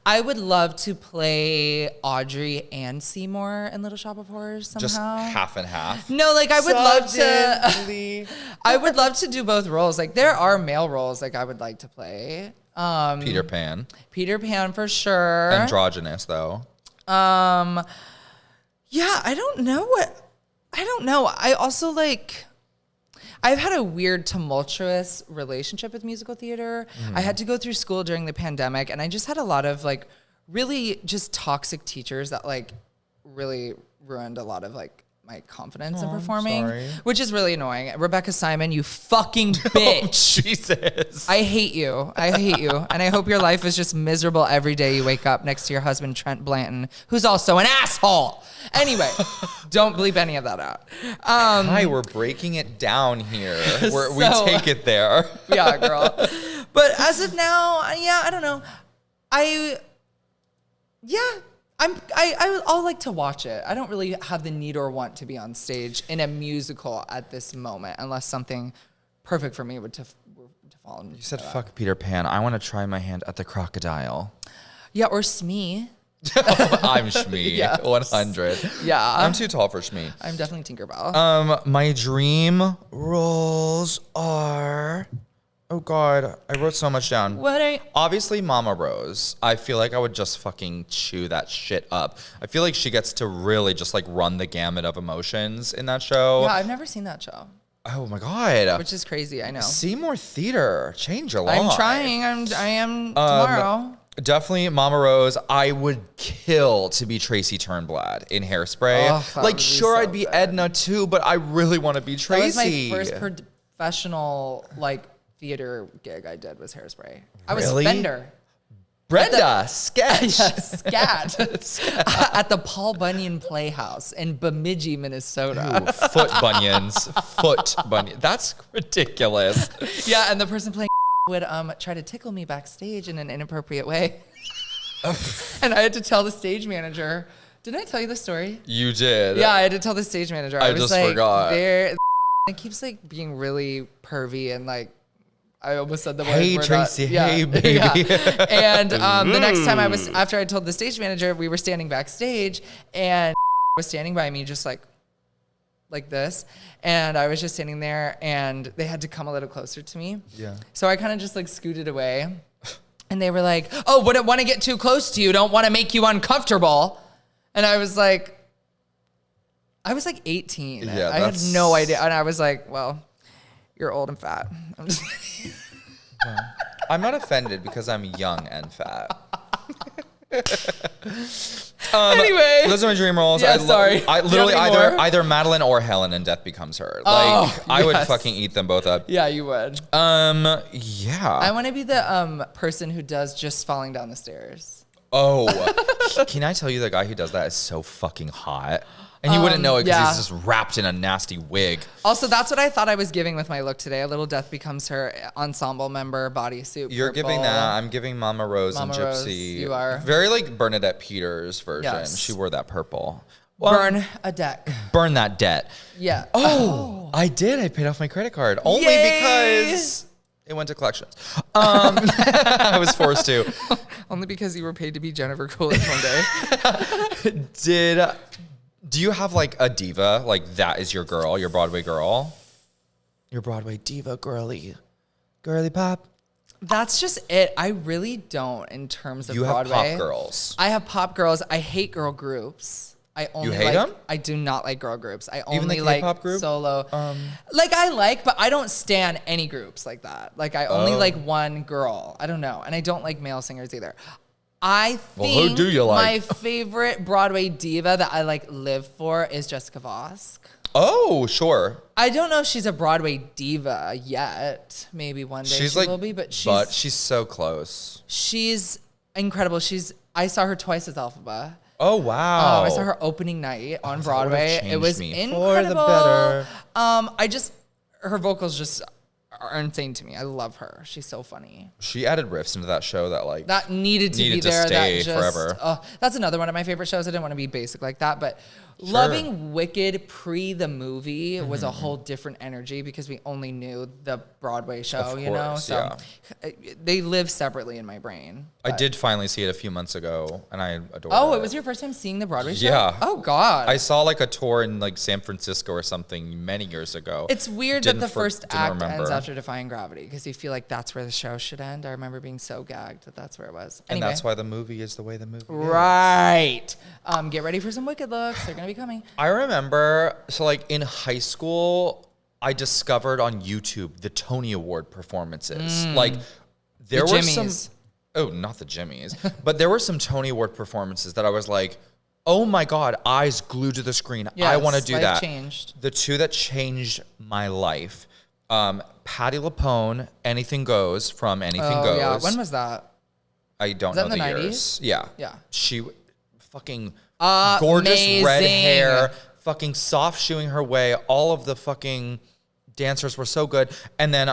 I would love to play Audrey and Seymour in Little Shop of Horrors somehow. Just half and half. No, like I would love to. Suddenly. I would love to do both roles. Like there are male roles like I would like to play. Peter Pan. Peter Pan for sure. Androgynous though. Yeah, I don't know. I also like. I've had a weird, tumultuous relationship with musical theater. I had to go through school during the pandemic, and I just had a lot of like really just toxic teachers that like really ruined a lot of like my confidence in performing, sorry. which is really annoying. Rebecca Simon, you fucking bitch. Jesus. I hate you. And I hope your life is just miserable every day you wake up next to your husband, Trent Blanton, who's also an asshole. Anyway, don't bleep any of that out. Hi, we're breaking it down here. We take it there. Yeah, girl. But as of now, I don't know. I'll like to watch it. I don't really have the need or want to be on stage in a musical at this moment, unless something perfect for me would to fall in. You said fuck Peter Pan. I want to try my hand at the crocodile. Yeah, or Smee. I'm Shmee. Yes. 100. Yeah. I'm too tall for Shmee. I'm definitely Tinkerbell. My dream roles are... Oh God, I wrote so much down. Obviously, Mama Rose. I feel like I would just fucking chew that shit up. I feel like she gets to really just like run the gamut of emotions in that show. Yeah, I've never seen that show. Oh my God. Which is crazy, I know. See more theater. Change your life. I'm trying. I am tomorrow. Definitely Mama Rose. I would kill to be Tracy Turnblad in Hairspray. Oh, that like, would be sure, so I'd be good. Edna too, but I really want to be Tracy. That was my first professional like theater gig I did was Hairspray. I was Really? Fender. Brenda, sketch. Yes, scat. At the Paul Bunyan Playhouse in Bemidji, Minnesota. Ooh, foot bunions. Foot bunions. That's ridiculous. Yeah, and the person playing would try to tickle me backstage in an inappropriate way. And I had to tell the stage manager. Didn't I tell you the story? You did. Yeah, I had to tell the stage manager. I was just like, forgot. It keeps like being really pervy and like I almost said the word. Hey, we're Tracy. not- yeah, Hey, baby. yeah. And the next time after I told the stage manager, we were standing backstage and was standing by me just like this. And I was just standing there and they had to come a little closer to me. Yeah. So I kind of just like scooted away. And they were like, oh, wouldn't want to get too close to you. Don't want to make you uncomfortable. And I was like 18. Yeah, I had no idea. And I was like, well, you're old and fat. I'm just I'm not offended because I'm young and fat. Anyway. Those are my dream roles. Yeah, sorry. I literally Do you have any more? either Madeline or Helen in Death Becomes Her. Like Oh, I would yes. fucking eat them both up. Yeah, you would. Yeah. I want to be the person who does Just Falling Down the Stairs. Oh, can I tell you the guy who does that is so fucking hot? And you wouldn't know it because he's just wrapped in a nasty wig. Also, that's what I thought I was giving with my look today. A Little Death Becomes Her ensemble member bodysuit. You're purple. giving that. I'm giving Mama Rose and Mama Rose, Gypsy. you are. Very like Bernadette Peters version. Yes. She wore that purple. Burn a deck. Burn that debt. Yeah. Oh, I did. I paid off my credit card. Only Yay! because it went to collections. I was forced to. Only because you were paid to be Jennifer Coolidge one day. Do you have like a diva? Like that is your girl, your Broadway girl? Your Broadway diva girly pop? That's just it. I really don't in terms of You Broadway. have pop girls. I have pop girls. I hate girl groups. I only hate like, 'em? I do not like girl groups. I Even only the like K-pop group? solo. But I don't stan any groups like that. Like I only like one girl. I don't know. And I don't like male singers either. I think who do you like? my favorite Broadway diva that I like live for is Jessica Vosk. Oh, sure. I don't know if she's a Broadway diva yet. Maybe one day She's she like, will be, but she's so close. she's incredible. I saw her twice as Elphaba. Oh wow! I saw her opening night on that would've Broadway. It changed was me incredible. for the better. Her vocals just are insane to me. I love her. She's so funny. She added riffs into that show that Needed to be to there. stay That just, forever. That's another one of my favorite shows. I didn't want to be basic like that, but loving Wicked pre the movie was a whole different energy because we only knew the Broadway show, Of you know? course, So they live separately in my brain. I but- did finally see it a few months ago, and I adored it. Oh, it was your first time seeing the Broadway show? Yeah. Oh, God. I saw like a tour in like San Francisco or something many years ago. It's weird that the first didn't act remember. ends after Defying Gravity because you feel like that's where the show should end. I remember being so gagged that that's where it was. And Anyway. that's why the movie is the way the movie is. Right. Get ready for some Wicked looks. They're going to be coming. I remember, so like in high school, I discovered on YouTube the Tony Award performances. Like there were some, Jimmys. oh, not the Jimmys, but there were some Tony Award performances that I was like, oh my God, eyes glued to the screen. I want to do life that. changed. The two that changed my life, Patti LuPone, Anything Goes from Anything Goes. Yeah. When was that? I don't that know in the the 90s? years. Yeah. Yeah. She fucking gorgeous red Amazing. hair, fucking soft shoeing her way. All of the fucking dancers were so good. And then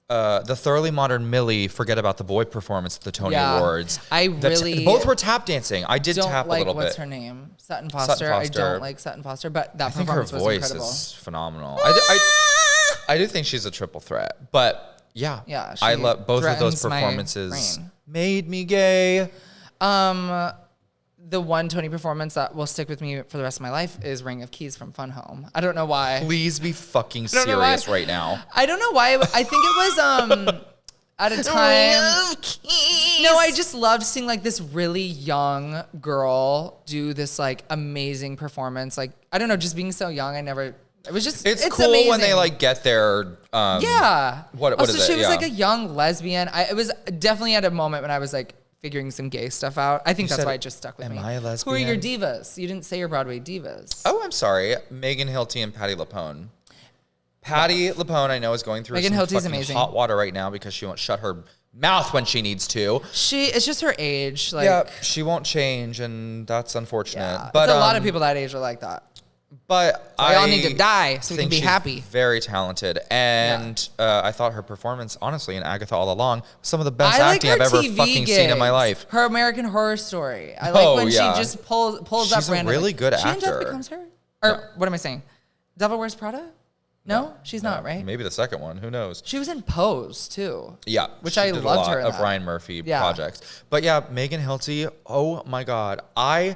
the Thoroughly Modern Millie, Forget About the Boy performance at the Tony Awards. Both were tap dancing. I did Don't tap like, a little what's bit. her name? Sutton Foster. I don't like Sutton Foster, but that I think her performance was voice incredible. is phenomenal. I do think she's a triple threat, but yeah, Yeah, I she love both of those threatens my performances. brain. Made me gay. The one Tony performance that will stick with me for the rest of my life is Ring of Keys from Fun Home. I don't know why. Please be fucking don't know why. serious right now. I don't know why. I think it was at a time. No, I just loved seeing like this really young girl do this like amazing performance. Like I don't know, just being so young. It was just. It's cool amazing. when they like get their. Yeah. What also, is it? she was Yeah. like a young lesbian. It was definitely at a moment when I was like figuring some gay stuff out. I think that's said, why it just stuck with "Am me. I a Who are your lesbian?" divas? You didn't say your Broadway divas. Oh, I'm sorry. Megan Hilty and Patti LuPone. Patti LuPone, I know, is going through Megan some Hilty's fucking amazing. hot water right now because she won't shut her mouth when she needs to. It's just her age. Like, Yeah, she won't change, and that's unfortunate. yeah. But It's a lot of people that age are like that. But We all need to die so we can think be she's happy. Very talented, and I thought her performance, honestly, in Agatha All Along, was some of the best I like acting her I've ever TV fucking seen in my gigs. life. Her American Horror Story. I like when yeah. she just pulls up She's a randomly. really good She in Death actor. Becomes Her? Or what am I saying? Devil Wears Prada? No, she's not, right? Maybe the second one. Who knows? She was in Pose too. Yeah, Which she I did loved a lot her in of that. Ryan Murphy Yeah. projects. But yeah, Megan Hilty. Oh my God, I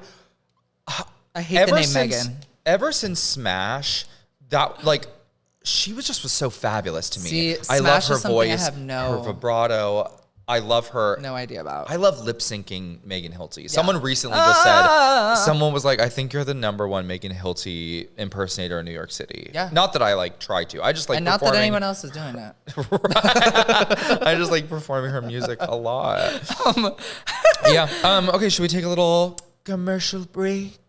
hate the name Megan. Ever since Smash, that like she was so fabulous to me. See, I love Smash her is something I voice, have her vibrato. I love her. No idea about. I love lip syncing Megan Hilty. Someone recently just said, someone was like, I think you're the #1 Megan Hilty impersonator in New York City. Yeah. Not that I like try to. I just like And not that performing. anyone else is doing it. I just like performing her music a lot. Yeah. Okay, should we take a little Commercial break.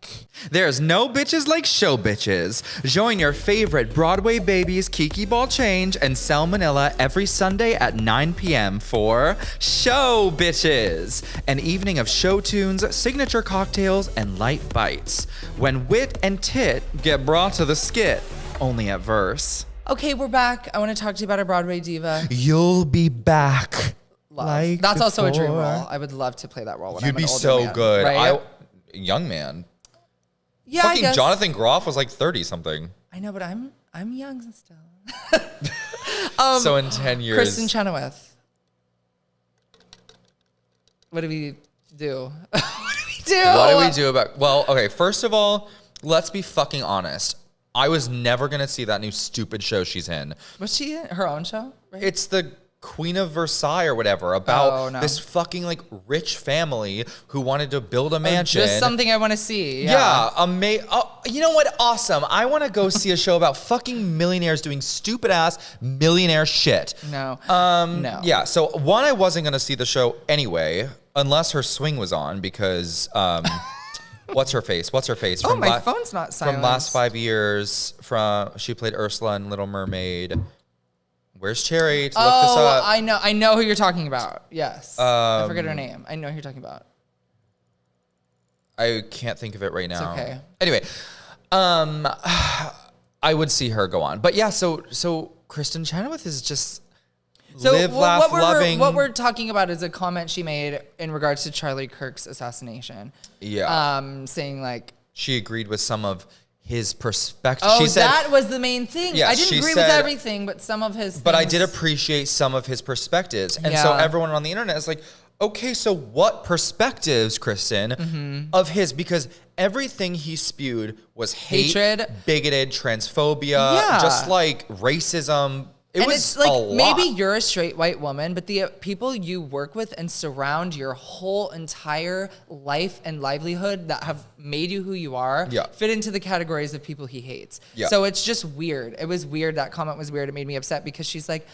There's no bitches like show bitches. Join your favorite Broadway babies Kiki Ball Change and Selma Nilla every Sunday at 9 p.m. for Show Bitches, an evening of show tunes, signature cocktails, and light bites. When wit and tit get brought to the skit, only at Verse. Okay, we're back. I want to talk to you about a Broadway diva. You'll be back. Love. Like That's also a dream before. role. I would love to play that role when You'd I'm an be older so man, good. right? Young man. Yeah, I Fucking guess. Jonathan Groff was like 30 something. I know, but I'm young still. So in 10 years. Kristen Chenoweth. What do we do? What What do we do about? Well, okay. First of all, let's be fucking honest. I was never gonna see that new stupid show she's in. Was she in her own show? Right? It's the Queen of Versailles or whatever about Oh, no. this fucking like rich family who wanted to build a mansion. Just something I want to see. Yeah, you know what? Awesome. I want to go see a show about fucking millionaires doing stupid ass millionaire shit. No. No. Yeah. So one, I wasn't gonna see the show anyway, unless her swing was on because what's her face? Oh, my phone's not silent. From last 5 years, she played Ursula in Little Mermaid. Where's Cherry to look this up? I know who you're talking about. Yes. I forget her name. I know who you're talking about. I can't think of it right now. okay. Anyway, I would see her go on. But yeah, so Kristen Chenoweth is just live, laugh, loving. What we're talking about is a comment she made in regards to Charlie Kirk's assassination. Yeah. Saying like, she agreed with some of his perspective. oh, She said, that was the main thing. Yes, I didn't she agree with said- everything, but some of his but I things- did appreciate some of his perspectives. And so Yeah. everyone on the internet is like, okay, so what perspectives, Kristen, of his? Because everything he spewed was Hatred. bigoted, transphobia, Yeah. just like racism. It was it's like a lot. maybe you're a straight white woman, but the people you work with and surround your whole entire life and livelihood that have made you who you are Yeah. fit into the categories of people he hates. Yeah. So it's just weird. It was weird. That comment was weird. It made me upset because she's like,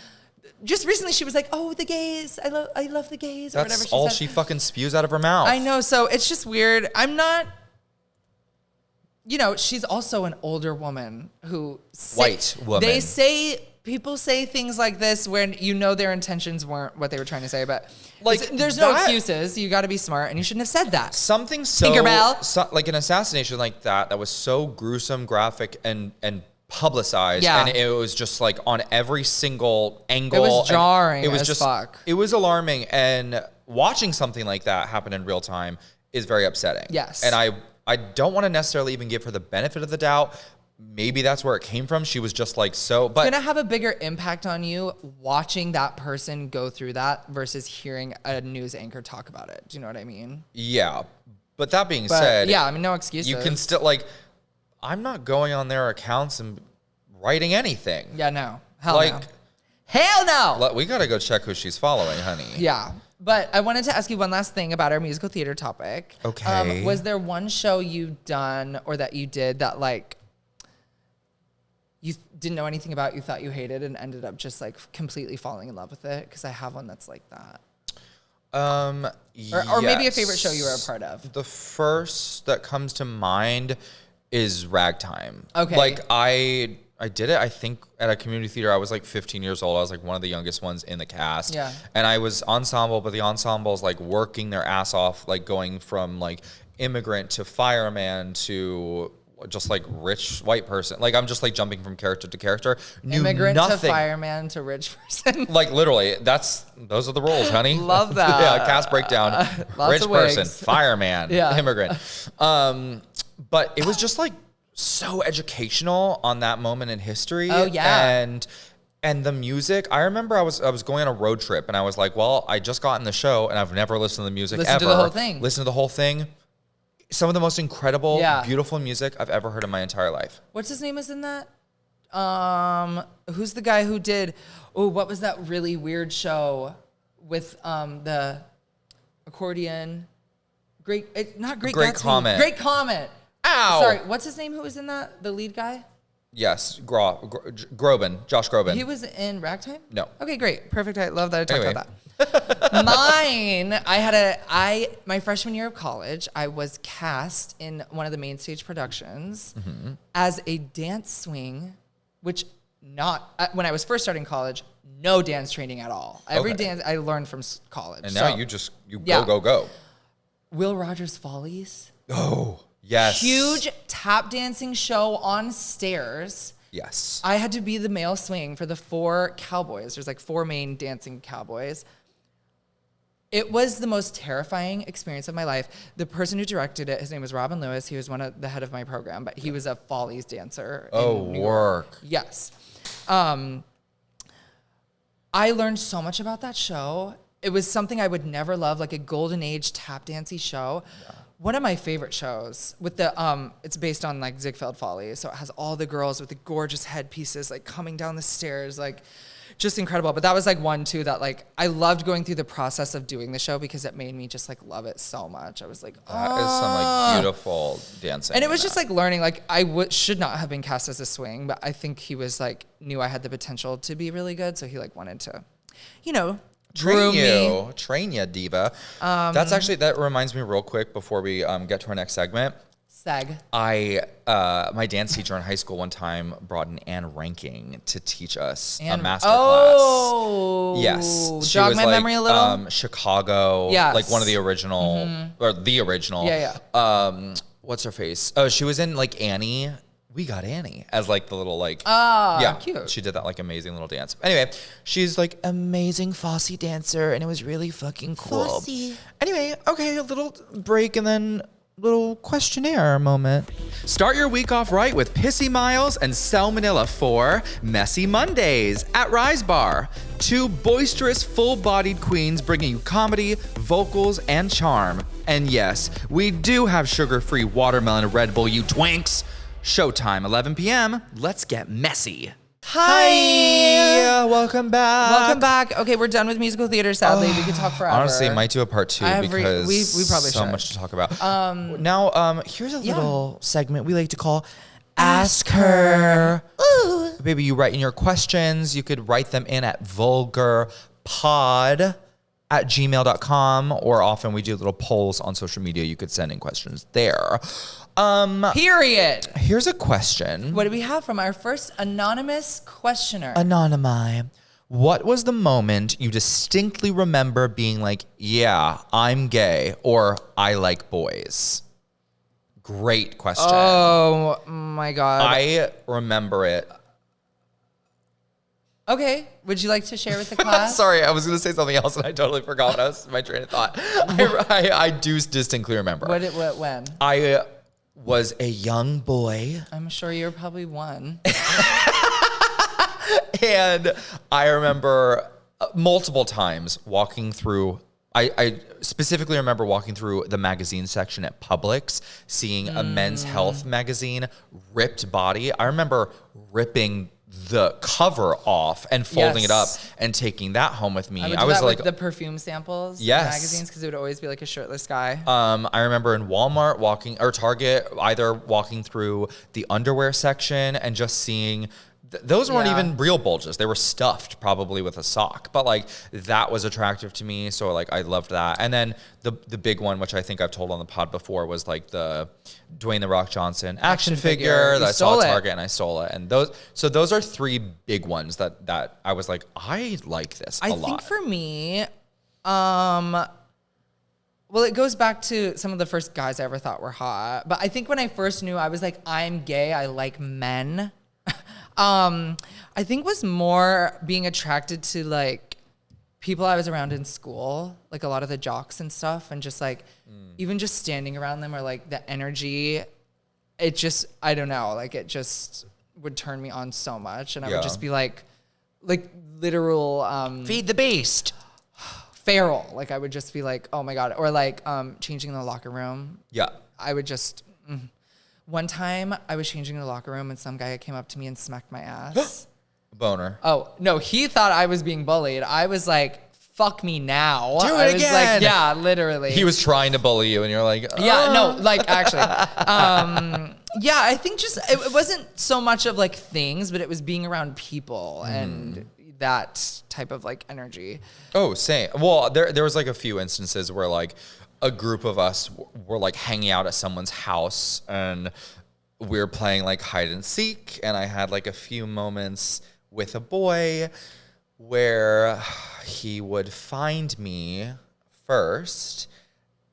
just recently she was like, oh, the gays. I love the gays or whatever That's she all said. she fucking spews out of her mouth. I know. So it's just weird. I'm not. You know, she's also an older woman who White woman. They say people say things like this when you know their intentions weren't what they were trying to say, but Like, there's no that- excuses. You got to be smart, and you shouldn't have said that. Something so, Tinkerbell. like an assassination like that was so gruesome, graphic, and publicized, Yeah. and it was just like on every single angle. It was and jarring It was as just fuck. It was alarming, and watching something like that happen in real time is very upsetting. Yes. and I don't want to necessarily even give her the benefit of the doubt. Maybe that's where it came from. She was just like so, but It's gonna have a bigger impact on you watching that person go through that versus hearing a news anchor talk about it. Do you know what I mean? yeah. But that being But said, yeah, I mean, no excuses. you can still like. I'm not going on their accounts and writing anything. Yeah, no. Hell Like- no. Hell no. We gotta go check who she's following, honey. Yeah. But I wanted to ask you one last thing about our musical theater topic. Okay. Was there one show you've done or that you did that like you didn't know anything about, you thought you hated, and ended up just like completely falling in love with it? Because I have one that's like that. Or maybe a favorite show you were a part of. The first that comes to mind is Ragtime. Okay. Like I did it, I think, at a community theater. I was like 15 years old. I was like one of the youngest ones in the cast. Yeah. And I was ensemble, but the ensemble is like working their ass off, like going from like immigrant to fireman to just like rich white person. Like I'm just like jumping from character to character. Knew Immigrant nothing. to fireman to rich person. Like literally, those are the roles, honey. Love that. Yeah, cast breakdown. Lots Rich of person, wigs. fireman, Yeah. immigrant. But it was just like so educational on that moment in history. Oh, yeah. And the music. I remember I was going on a road trip and I was like, well, I just got in the show and I've never listened to the music Listen ever. to the whole thing. Listen to the whole thing. Some of the most incredible, Yeah. beautiful music I've ever heard in my entire life. What's his name is in that? Who's the guy who did, what was that really weird show with the accordion? Not Great Great Gatsby. Comet. Great Comet. Ow! Sorry, what's his name who was in that? The lead guy? Yes, Groban, Josh Groban. He was in Ragtime? No. Okay, great. Perfect. I love that I talked Anyway. about that. Mine, my freshman year of college, I was cast in one of the main stage productions as a dance swing, which when I was first starting college, no dance training at all. Every dance I learned from college. And now you go. Will Rogers Follies. Oh, yes. Huge tap dancing show on stairs. Yes. I had to be the male swing for the 4 cowboys. There's like 4 main dancing cowboys. It was the most terrifying experience of my life. The person who directed it, his name was Robin Lewis. He was the head of my program, but he was a Follies dancer. Oh, work. Yes. I learned so much about that show. It was something I would never love, like a golden age tap dancey show. Yeah. One of my favorite shows with it's based on like Ziegfeld Follies. So it has all the girls with the gorgeous headpieces, like coming down the stairs, like just incredible. But that was like one too, that like, I loved going through the process of doing the show because it made me just like love it so much. I was like, that is some like beautiful dancing. And it was just like learning, like I should not have been cast as a swing, but I think he was like, knew I had the potential to be really good. So he like wanted to, train you, diva. That reminds me real quick before we get to our next segment. My dance teacher in high school one time brought in Anne Ranking to teach us a master class. Oh, yes, she jog was my memory a little. Chicago, yes. like one of the original or the original. Yeah. What's her face? Oh, she was in like Annie. We got Annie as like the little like cute. She did that like amazing little dance. Anyway, she's like amazing Fosse dancer, and it was really fucking cool. Fosse. Anyway, okay, a little break and then little questionnaire moment. Start your week off right with Pissy Miles and Selma Nilla for Messy Mondays at Rise Bar. 2 boisterous, full-bodied queens bringing you comedy, vocals, and charm. And yes, we do have sugar-free watermelon Red Bull, you twinks. Showtime, 11 p.m. Let's get messy. Hi. Welcome back. Okay, we're done with musical theater, sadly. We could talk forever. Honestly, might do a part 2 because we probably so should. much to talk about. Now, here's a little segment we like to call Ask Her. Ooh. Baby, you write in your questions. You could write them in at vulgarpod@gmail.com, or often we do little polls on social media. You could send in questions there. Period. Here's a question. What do we have from our first anonymous questioner? Anonymi. What was the moment you distinctly remember being like, yeah, I'm gay, or I like boys? Great question. Oh my God. I remember it. Okay. Would you like to share with the class? Sorry, I was going to say something else and I totally forgot my train of thought. I do distinctly remember. When? I was a young boy. I'm sure you're probably 1. And I remember multiple times walking through, I specifically remember walking through the magazine section at Publix, seeing a men's health magazine, ripped body. I remember ripping the cover off and folding it up and taking that home with me. I was like with the perfume samples, magazines, because it would always be like a shirtless guy. I remember in Walmart or Target, either walking through the underwear section and just seeing those weren't even real bulges. They were stuffed probably with a sock, but like that was attractive to me. So like I loved that. And then the big one, which I think I've told on the pod before, was like the Dwayne "The Rock" Johnson action figure that I saw at Target and I stole it. And those are 3 big ones that I was like, I like this a lot. I think for me, well, it goes back to some of the first guys I ever thought were hot. But I think when I first knew, I was like, I'm gay, I like men. I think was more being attracted to like people I was around in school, like a lot of the jocks and stuff, and just like even just standing around them or like the energy, it just, I don't know, like it just would turn me on so much. And I would just be like literal, feed the beast. Feral. Like I would just be like, oh my God. Or like, changing in the locker room. Yeah. I would just, One time I was changing in the locker room and some guy came up to me and smacked my ass. Boner. Oh, no, he thought I was being bullied. I was like, fuck me now. Do it I was again. like, yeah, literally. He was trying to bully you and you're like, oh. Yeah, no, like actually. I think just, it wasn't so much of like things, but it was being around people and that type of like energy. Oh, same. Well, there was like a few instances where like a group of us were like hanging out at someone's house and we were playing like hide and seek, and I had like a few moments with a boy where he would find me first,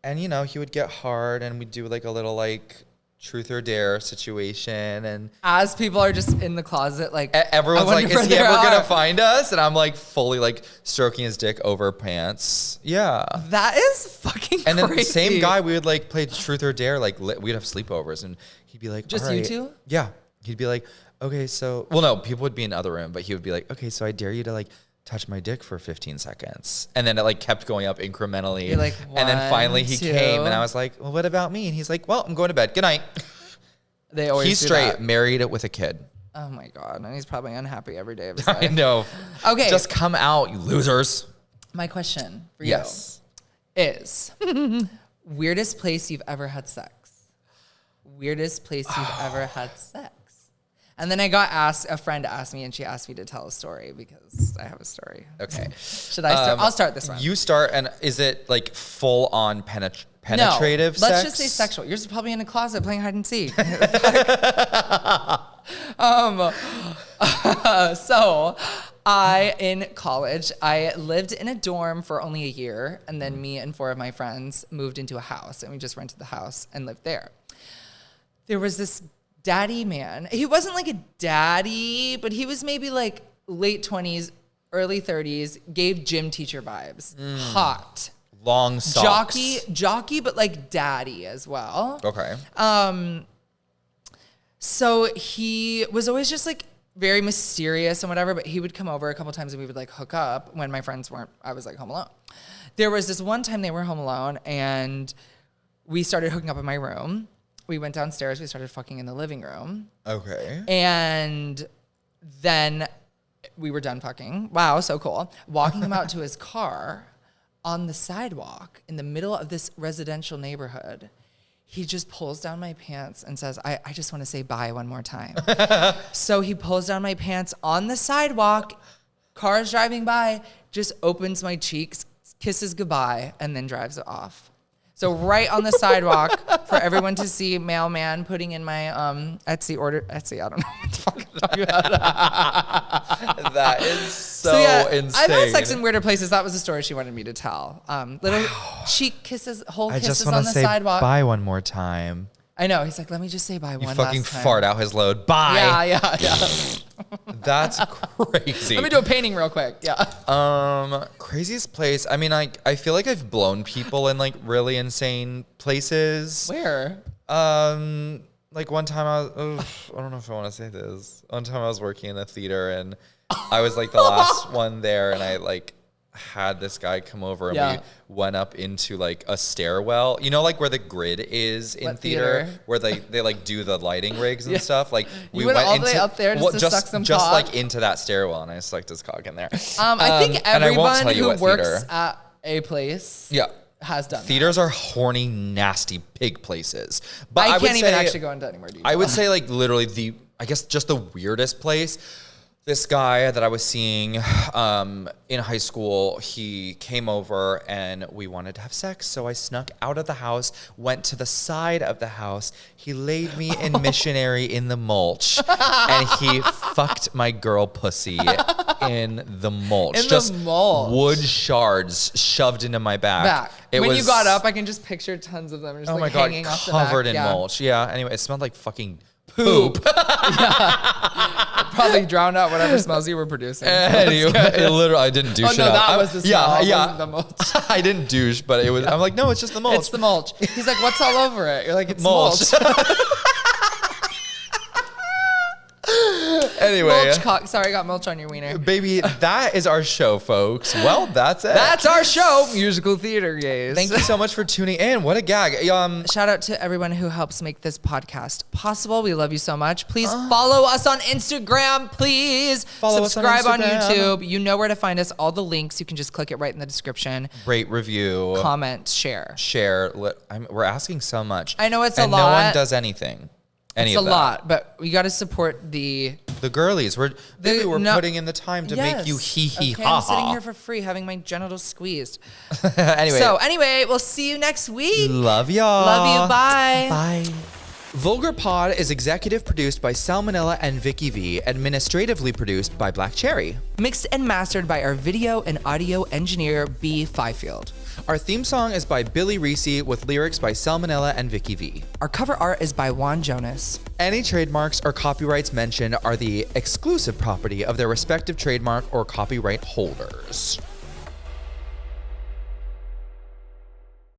and you know, he would get hard and we'd do like a little like truth or dare situation, and as people are just in the closet, like everyone's like, is he ever gonna find us? And I'm like fully like stroking his dick over pants. Yeah, that is fucking and then crazy. same guy, we would like play truth or dare, like we'd have sleepovers and he'd be like, just all right. you two? Yeah, he'd be like, okay, so well, no, people would be in the other room, but he would be like, okay, so I dare you to like touch my dick for 15 seconds. And then it like kept going up incrementally. You're like, and then finally he 2. came and I was like, well, what about me? And he's like, well, I'm going to bed. Good night. They always He's do straight, that. married with a kid. Oh my God. And he's probably unhappy every day of his I life. know. Okay. Just come out, you losers. My question for Yes. you is weirdest place you've ever had sex? Weirdest place you've ever had sex? And then I got asked, a friend asked me, and she asked me to tell a story because I have a story. Okay. Should I start? I'll start this one. You start, and is it like full on penetrative sex? Let's just say sexual. You're just probably in a closet playing hide and seek. So in college, I lived in a dorm for only a year, and then me and 4 of my friends moved into a house, and we just rented the house and lived there. There was this daddy man. He wasn't like a daddy, but he was maybe like late 20s, early 30s, gave gym teacher vibes. Hot. Long socks. Jockey, but like daddy as well. Okay. So he was always just like very mysterious and whatever, but he would come over a couple times and we would like hook up when my friends weren't, I was like home alone. There was this one time they were home alone and we started hooking up in my room. We went downstairs, we started fucking in the living room. Okay. And then we were done fucking. Wow, so cool. Walking him out to his car on the sidewalk in the middle of this residential neighborhood. He just pulls down my pants and says, I just want to say bye one more time. So he pulls down my pants on the sidewalk, cars driving by, just opens my cheeks, kisses goodbye, and then drives it off. So right on the sidewalk for everyone to see, mailman putting in my Etsy order. Etsy, I don't know what the fuck I'm talking about. That is so insane. I've had sex in weirder places. That was the story she wanted me to tell. Little cheek kisses, whole kisses on the sidewalk. Bye one more time. I know. He's like, let me just say bye You one fucking last time. fart out his load. Bye. Yeah. That's crazy. Let me do a painting real quick. Yeah. Craziest place. I mean, I feel like I've blown people in like really insane places. Where? Like one time I don't know if I want to say this. One time I was working in a theater and I was like the last one there, and I like had this guy come over and we went up into like a stairwell, you know, like where the grid is in theater, where they like do the lighting rigs and stuff. Like we went all into the way up there just to suck some cock? like into that stairwell, and I sucked his cock in there. I think and I won't everyone tell you who what works theater. at a place has done Theaters are horny, nasty pig places. But I would can't even say- actually go into any more detail. I would say like literally I guess just the weirdest place. This guy that I was seeing in high school, he came over and we wanted to have sex. So I snuck out of the house, went to the side of the house. He laid me in missionary in the mulch, and he fucked my girl pussy in the mulch. In the just mulch. wood shards shoved into my back. When you got up, I can just picture tons of them just oh like my God, hanging off the back. covered in mulch. Yeah. Anyway, it smelled like fucking poop. Probably drowned out whatever smells you were producing. Anyway, literally, I didn't douche Oh no, it out. that was the smell. Yeah. Wasn't the mulch. I didn't douche, but it was. I'm like, no, it's just the mulch. It's the mulch. He's like, what's all over it? You're like, it's mulch. mulch. Anyway, Mulch cock. Sorry, I got mulch on your wiener. baby, that is our show, folks. Well, that's it. That's our show, musical theater gays. Thank you so much for tuning in. What a gag. Shout out to everyone who helps make this podcast possible. We love you so much. Please follow us on Instagram. Please subscribe on YouTube. You know where to find us. All the links. You can just click it right in the description. Rate, review, Comment, share. share. We're asking so much. I know it's a and no lot. one does anything. It's a lot, but we got to support the girlies. We're putting in the time to make you hee hee ha ha. I'm sitting here for free having my genitals squeezed. Anyway, we'll see you next week. Love y'all. Love you. Bye. Bye. Vulgar Pod is executive produced by Selma Nilla and Vicky Vee, administratively produced by Black Cherry. Mixed and mastered by our video and audio engineer, B. Fifield. Our theme song is by Billy Reese with lyrics by Selma Nilla and Vicky Vee. Our cover art is by Juan Jonas. Any trademarks or copyrights mentioned are the exclusive property of their respective trademark or copyright holders.